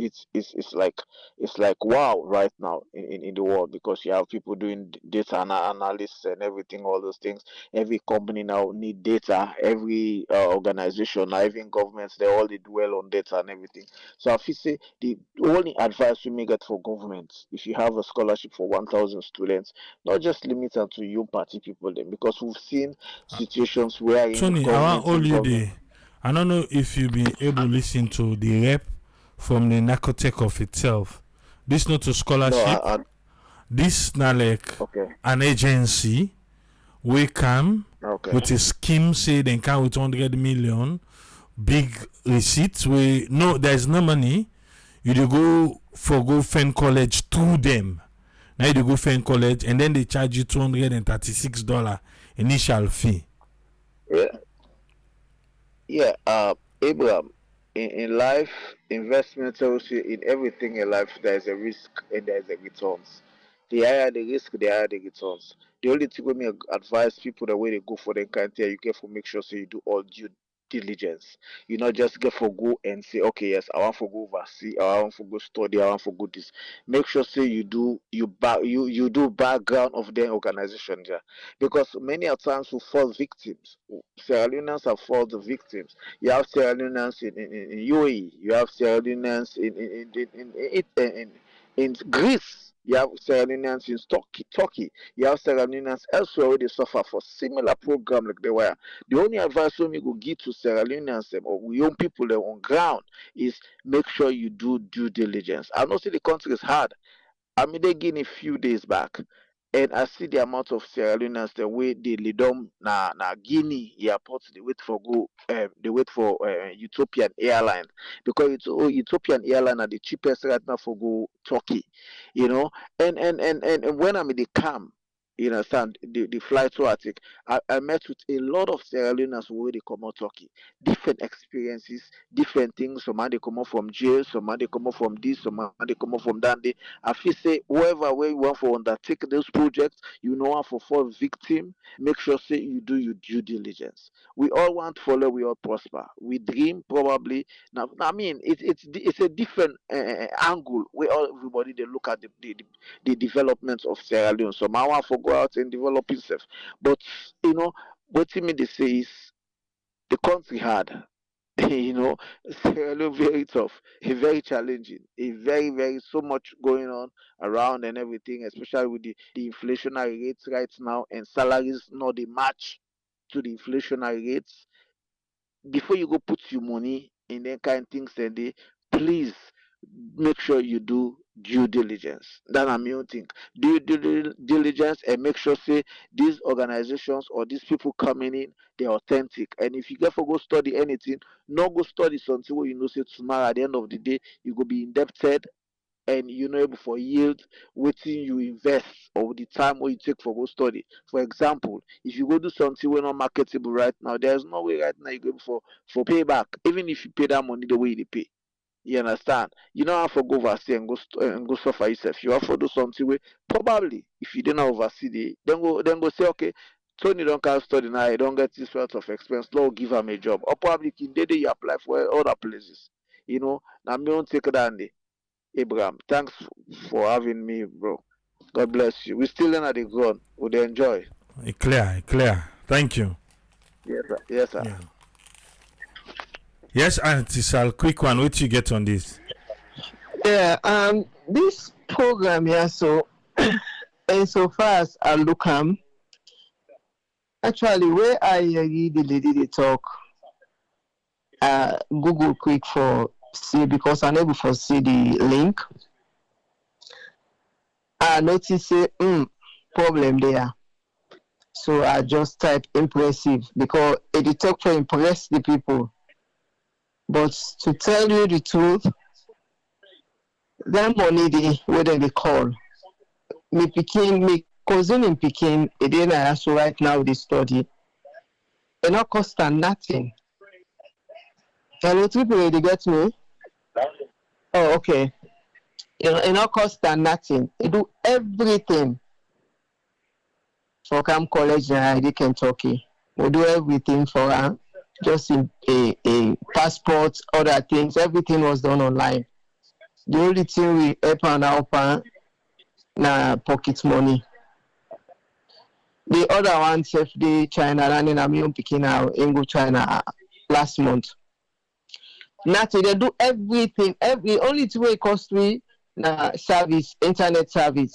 like it's like wow right now in the world, because you have people doing data analysis and everything, all those things. Every company now need data. Every organization, now, even governments, they all dwell on data and everything. So I feel say the only advice we may get for governments, if you have a scholarship for 1,000 students, not just limit it to you party people then, because we've seen situations wherein Tony, I want governments all and you government. there. I don't know if you've been able to listen to the rep from the Neotech of itself. This not a No, scholarship. This not like okay, an agency. We come okay, with a scheme, say they come with 100 million, big receipts. We no, there's no money. You do go find college through them. Now you do go find college, and then they charge you $236 initial fee. yeah, yeah. Abraham, in life, investment also in everything in life, there is a risk and there is a returns. The higher the risk, the higher the returns. The only thing we may advise people the way they go for the country, you get for make sure so you do all due diligence. You not just get for go and say, okay, yes, I want to go overseas, I want to go study, I want to go this. Make sure say you do background of the organization there, because many a times we fall victims. Sierra Leoneans have fallen victims. You have Sierra Leoneans in UAE. You have Sierra Leoneans in Greece. You have Sierra Leoneans in Turkey. You have Sierra Leoneans elsewhere where they suffer for similar program like they were. The only advice we go give to Sierra Leoneans or young people on ground is make sure you do due diligence. I know say the country is hard. I mean, they gained a few days back, and I see the amount of Sierra Leoneans the way they lead them na Guinea airport. They wait for they wait for Ethiopian Airline, because Ethiopian Airline are the cheapest right now for go Turkey, you know. And when I'm in the camp, you understand the flight to Attic, I met with a lot of Sierra Leoneans where they come out Turkey, different experiences, different things. Some they come out from jail, some they come out from this, some they come out from that. I feel say whoever way you want for undertake those projects, you know how for fall victim, make sure say you do your due diligence. We all want to follow, we all prosper. We dream probably now. I mean, it's a different angle where all everybody they look at the development of Sierra Leone. So I want to go out and develop itself, but you know what me they say is the country hard. You know, Sierra Leone very tough, very challenging, very so much going on around and everything, especially with the inflationary rates right now, and salaries not the match to the inflationary rates. Before you go put your money in that kind of things, and they please make sure you do due diligence. That I mean thing. Do due diligence and make sure say these organizations or these people coming in, they're authentic. And if you get for go study anything, not go study something where you know say tomorrow at the end of the day you go be indebted, and you know able for yield waiting you invest or the time where you take for go study. For example, if you go do something we're not marketable right now, there's no way right now you go for payback, even if you pay that money the way you pay. You understand? You don't have to go overseas and go suffer yourself. You have to do something where probably if you didn't oversee the then go say okay, Tony don't can study now, you don't get this sort of expense, Lord give him a job. Or probably in the day you apply for other places. You know, now me don't take that day. Abraham, thanks for having me, bro. God bless you. We still in at the ground. Would enjoy. Clear. Thank you. Yes, sir. Yes, sir. Yeah. Yes, Antisal, quick one. What you get on this? Yeah, this program here, so insofar as I look actually where I read the lady they talk, Google quick for see because I never for see the link. I notice problem there. So I just type impressive because it talk for impress the people. But to tell you the truth, that money whether they call me cousin in Peking, it didn't also right now they study. It not cost them nothing. Hello, people, they get me? Oh, okay. It not cost them nothing. They do everything. For come college in Kentucky. We do everything for her. just in a passport, other things. Everything was done online. The only thing we help and help na pocket money. The other one, safety China, running a million picking out in China last month. Nothing. They do everything. Every only thing it cost me na service, internet service.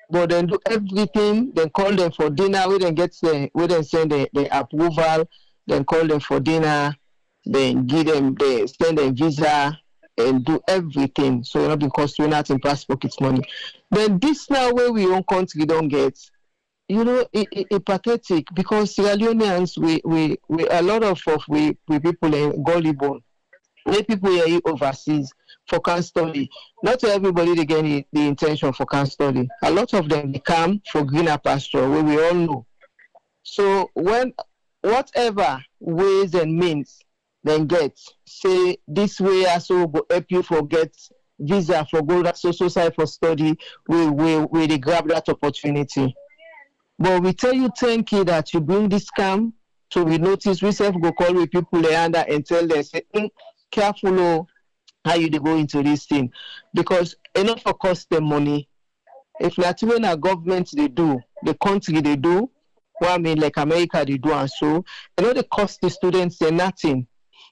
But then do everything. Then call them for dinner. We then send the approval. Then call them for dinner. Then give them they send them visa and do everything. So it not be cost you nothing pass pocket money. Then this now where we own country don't get. You know, it pathetic because Sierra Leoneans, we a lot of we people in gullible. We people here overseas for can study. Not everybody they get the intention for can study. A lot of them they come for greener pasture where we all know. So when whatever ways and means then get, say this way also go help you forget visa for go that social side for study, we they grab that opportunity. But we tell you thank you that you bring this scam. So we notice we self go call with people under and tell them say, careful how you go into this thing. Because enough for cost them money. If not when our government they do, the country they do, well I mean like America they do and so, you know the cost the students say nothing.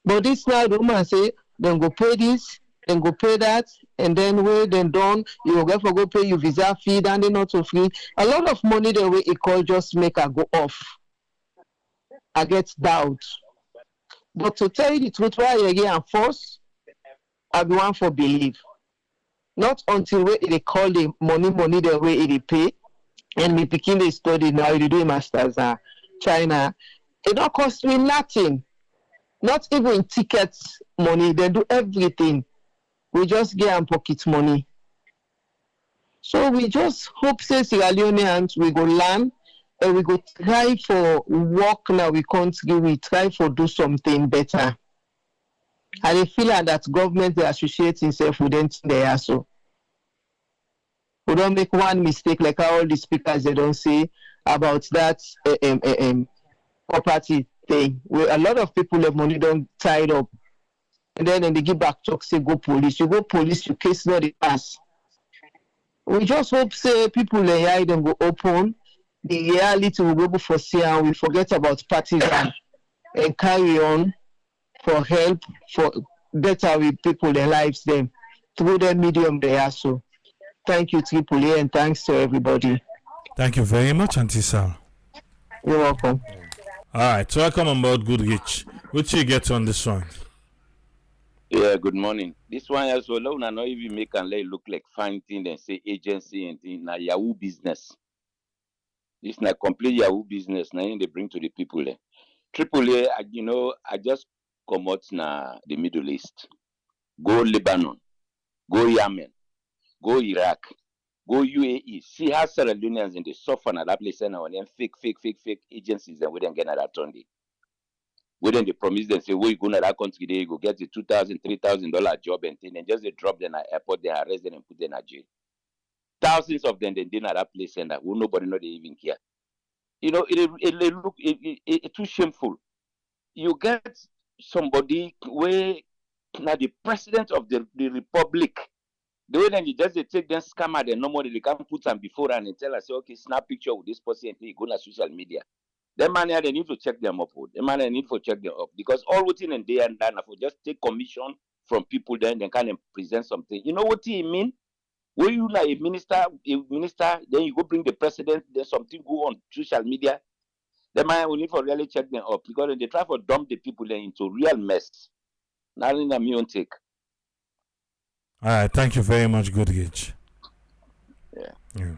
But this now the woman say, then go pay this, then go pay that, and then when then done, you will go pay your visa fee, and then not so free. A lot of money the way it call just make her go off. I get doubt. But to tell you the truth, why again and force, I be one for believe. Not until where they call the money the way they pay, and me picking the study now, they do masters China. It don't cost me nothing. Not even tickets money, they do everything. We just get and pocket money. So we just hope say Sierra Leoneans we go learn and we go try for work now we country, we try for do something better. And they feel like that government they associate itself with them there so. We don't make one mistake like all the speakers they don't say about that property thing. Where a lot of people have money don't tied up. And then they give back talk, say go police. You go police, your case not the pass. We just hope say people here them go open. The reality will go for see and we forget about partisan and carry on for help for better with people their lives them through the medium they are so. Thank you, Triple A, and thanks to everybody. Thank you very much, Auntie Sal. You're welcome. All right, so welcome on board, Good Rich. What you get on this one? Yeah, good morning. This one as well, now not even make and let it look like fine thing and say agency and thing. Now Yahoo business. It's not complete Yahoo business. Now they bring to the people. Triple A, I just come out na the Middle East. Go Lebanon. Go Yemen. Go Iraq. Go UAE. See how Sierra Leoneans in the suffer na that place and then fake agencies and we don't get that on the. We then they promise them say, well, you go to that country, there you go get the $2,000, $3,000 job and thing, and just they drop them at airport, they arrest them and put them at jail. Thousands of them they did at that place and that nobody know they even care. You know, it too shameful. You get somebody where now the president of the republic. The way then you just they take them scammer, they normally they can put them before and tell us, okay, snap picture with this person and you go to social media. The man they need to check them up. The man they need to check them up because all within and day and done for just take commission from people then they can present something. You know what he mean? When you like a minister, then you go bring the president, then something go on social media. The man will need for really check them up because they try to dump the people then into real mess. Not in a Neotech. All right, thank you very much, Good Rich. Yeah.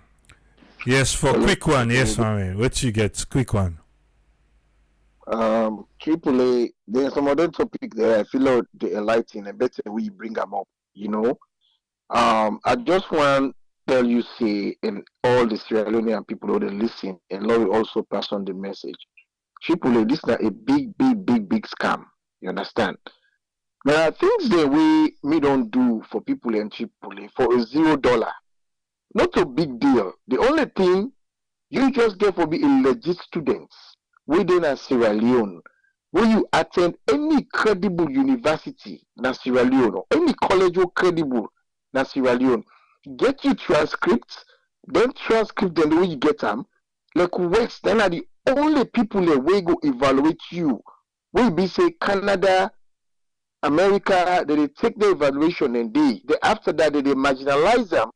Yes, for quick one. Yes, Mami. What you get? Quick one. Triple A, there's some other topic there I feel like the enlighten and better we bring them up, you know. I just want to tell you, say, and all the Sierra Leonean people who listen, and Lord also pass on the message. Triple A, this is a big scam. You understand? There are things that we don't do for people in Triple A for $0. Not a big deal. The only thing you just get for being legit students within a Sierra Leone, when you attend any credible university na Sierra Leone, any college or credible na Sierra Leone, get you transcripts, then transcript them the way you get them. Like West, then are the only people that will go evaluate you. We be say Canada, America, they take the evaluation and they after that they marginalize them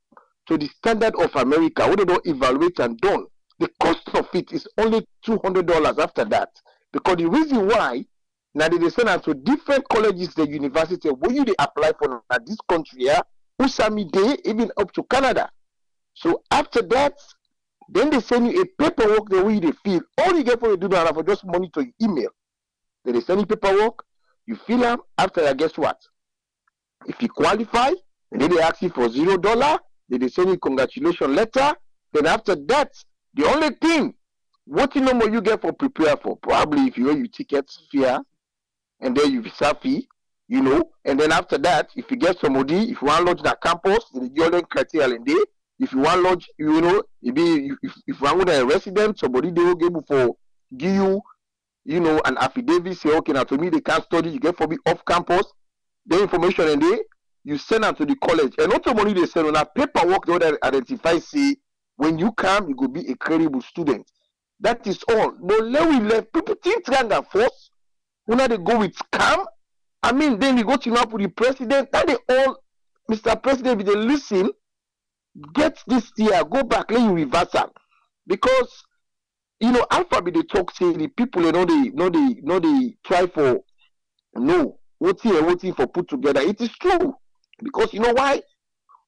to the standard of America, where they don't evaluate and done. The cost of it is only $200 after that. Because the reason why now they send out to different colleges, the university, where you they apply for this country, Usami Day, even up to Canada. So after that, then they send you a paperwork the way they feel. All you get for you do now for just money to your email. Then they send you paperwork, you fill them. After that, guess what? If you qualify, and then they ask you for $0, then they send you congratulations letter. Then after that, the only thing, what you know more you get for prepare for, probably if you wear your tickets fare, and then you visa fee, you know, and then after that, if you get somebody, if you want to lodge that campus, the Jordan criteria and day, if you want to lodge, you know, maybe if you want to a resident, somebody they will give for give you, you know, an affidavit, say, okay, now to me they can't study, you get for me off campus, the information and day, you send them to the college, and not money they send on a paperwork they will identify, say, when you come, you could be a credible student. That is all. But let we left people think Rwanda force. When they go with scam, I mean, then we go to up with the president. That they all, Mr. President, if they listen, get this year, go back, let you reverse them. Because, you know, Alphabet they talk, say the people, you know, they try for, no, waiting for put together. It is true. Because you know why?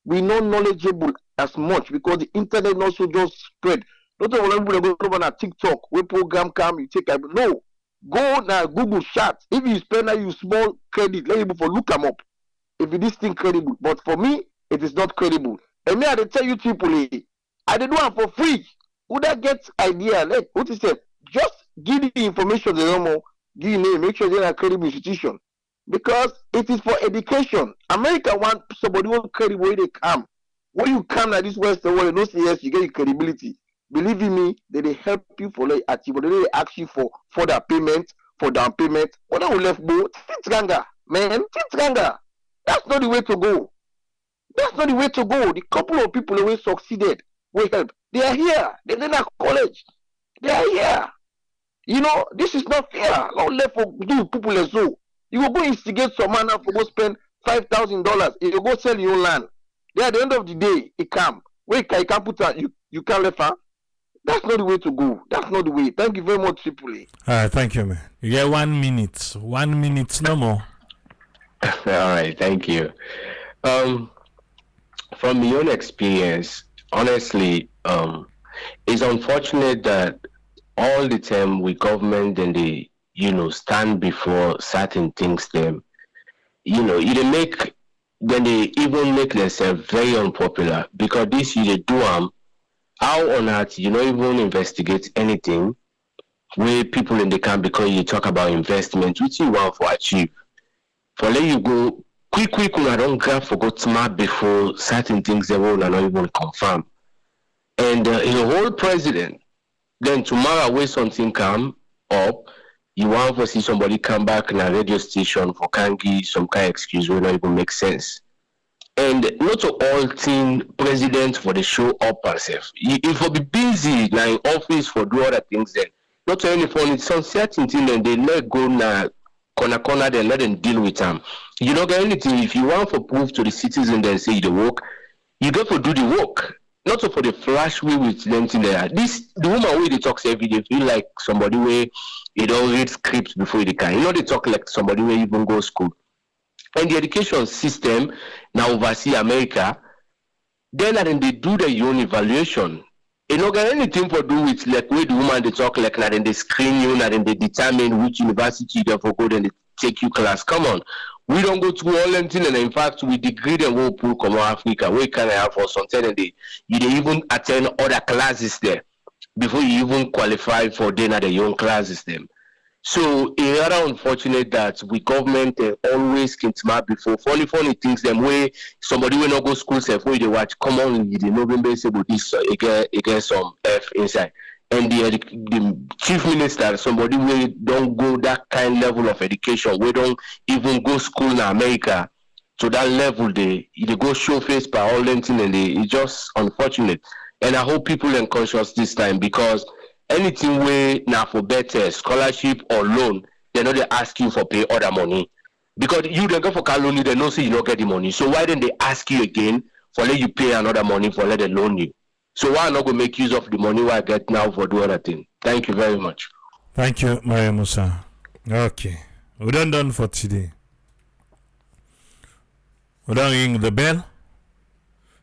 We not knowledgeable as much because the internet also just spread. Not all people go over on TikTok, where program come, you take no. Go now Google chat. If you spend now you small credit, let people for look them up. If it is thing credible. But for me, it is not credible. And me I dey tell you people, I dey do it for free. Who that get idea? Like what is it? Just give the information the normal, give your name, make sure they're a credible institution. Because it is for education. America want somebody who credible where they come. When you come like this Western world, you know, say yes, you get your credibility. Believe in me, they help you for like achieve, they ask you for further payment, for down payment. What I will left go, Titranga, man, Titranga. That's not the way to go. That's not the way to go. The couple of people who succeeded, we help. They are here. They're in a college. They are here. You know, this is not fair. Not left for do people as so. You will go instigate some man for go spend $5,000. You go sell your land. Then at the end of the day, it come. Wait, you can't put out, you can't left her. That's not the way to go. That's not the way. Thank you very much, Triple A. Thank you, man. You get 1 minute. 1 minute, no more. All right, thank you. From your own experience, honestly, it's unfortunate that all the time with government and they, you know, stand before certain things, them, you know, then they even make themselves very unpopular because this you do how on earth you don't even investigate anything where people in the camp because you talk about investment which you want to achieve. For let you go quick when I don't grab for go smart before certain things they will not even confirm. And in the whole president, then tomorrow when something come up, you want to see somebody come back in a radio station for can give some kind of excuse will not even make sense. And not all team presidents for the show up herself. If you be busy now in office for do other things then not any phone it's some certain thing then they let go now corner then let them deal with them. You don't get anything if you want to prove to the citizen then say the work, you got to do the work. Not so for the flash way with them thing there. The woman where they talks every day feel like somebody where you don't read scripts before they can. You know they talk like somebody where even go school. And the education system now oversee America, then they do their own evaluation. You don't get anything for do with like where the woman they talk like that and they screen you and then they determine which university you for go then they take you class. Come on. We don't go through all them things and in fact we degree them whole pool come Africa. We can have for some time and they even attend other classes there before you even qualify for then at the young classes them. So it's rather unfortunate that we government always can smart before funny things them way somebody will not go school self where they watch come on you know say but this again some F inside. and the chief minister, somebody who don't go that kind level of education, we don't even go school in America to that level, they go show face by all thing, and it's just unfortunate. And I hope people are conscious this time, because anything way now for better scholarship or loan, they know they ask you for pay other money. Because you don't go for car loan, they know say you don't get the money. So why don't they ask you again for let you pay another money for let them loan you? So why not go make use of the money I get now for do other thing? Thank you very much. Thank you, Maria Musa. Okay. We're done for today. We don't ring the bell.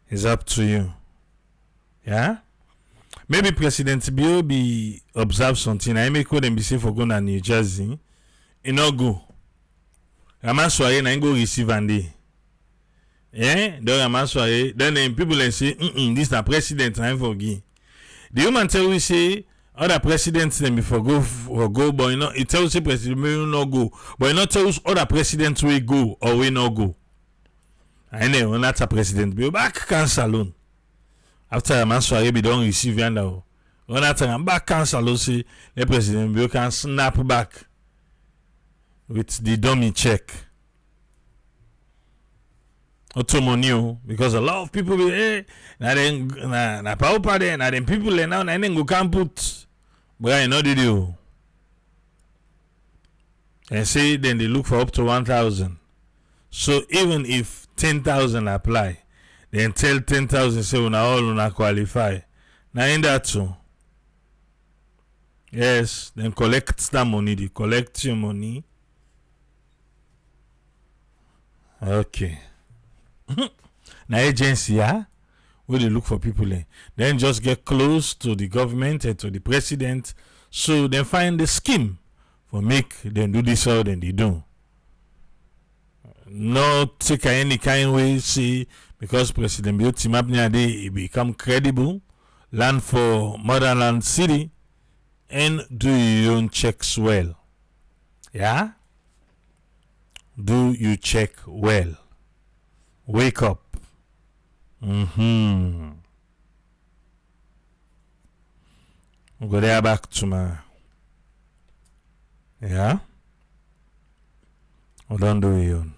It's up to you. Yeah? Maybe President Bio be observe something. I make them be safe for going to New Jersey. You know go. Raman soiree na go receive and day. Yeah? Then Raman soiree. Then people say, this is the president I forgive. The human tell we say other presidents them before go, but you know it tells the president may not go, but it not tells other presidents will go or will not go. I know when that's a president be back cancel loan. After a man soiree be don't receive now. When that time back cancel loan, say the president be can snap back with the dummy check. Automonio, because a lot of people be hey now then na power there now then people now na then go can put but I know the deal. And say then they look for up to 1,000. So even if 10,000 apply, then tell 10,000 say we all una qualify. Now in that too. Yes, then collect that money, they collect your money. Okay. Now agency, yeah, where they look for people in. Then just get close to the government and to the president, so they find the scheme for make them do this or then they do. Not take any kind way say because President Bio Timapnia Day become credible, land for motherland city, and do your own checks well. Yeah? Do you check well? Wake up. We'll go there back to my. Yeah? Or don't do your own.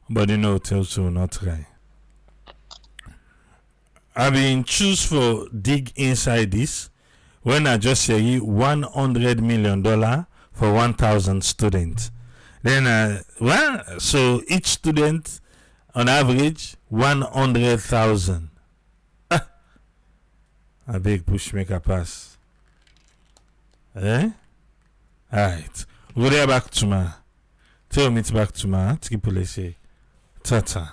But you know, tell so not try. I've been choose for dig inside this when I just say $100 million for 1,000 students. Then, so each student on average 100,000. A big push make a pass. Eh? Alright. We'll go there back to my. Tell me back to my. Triple say. Tata.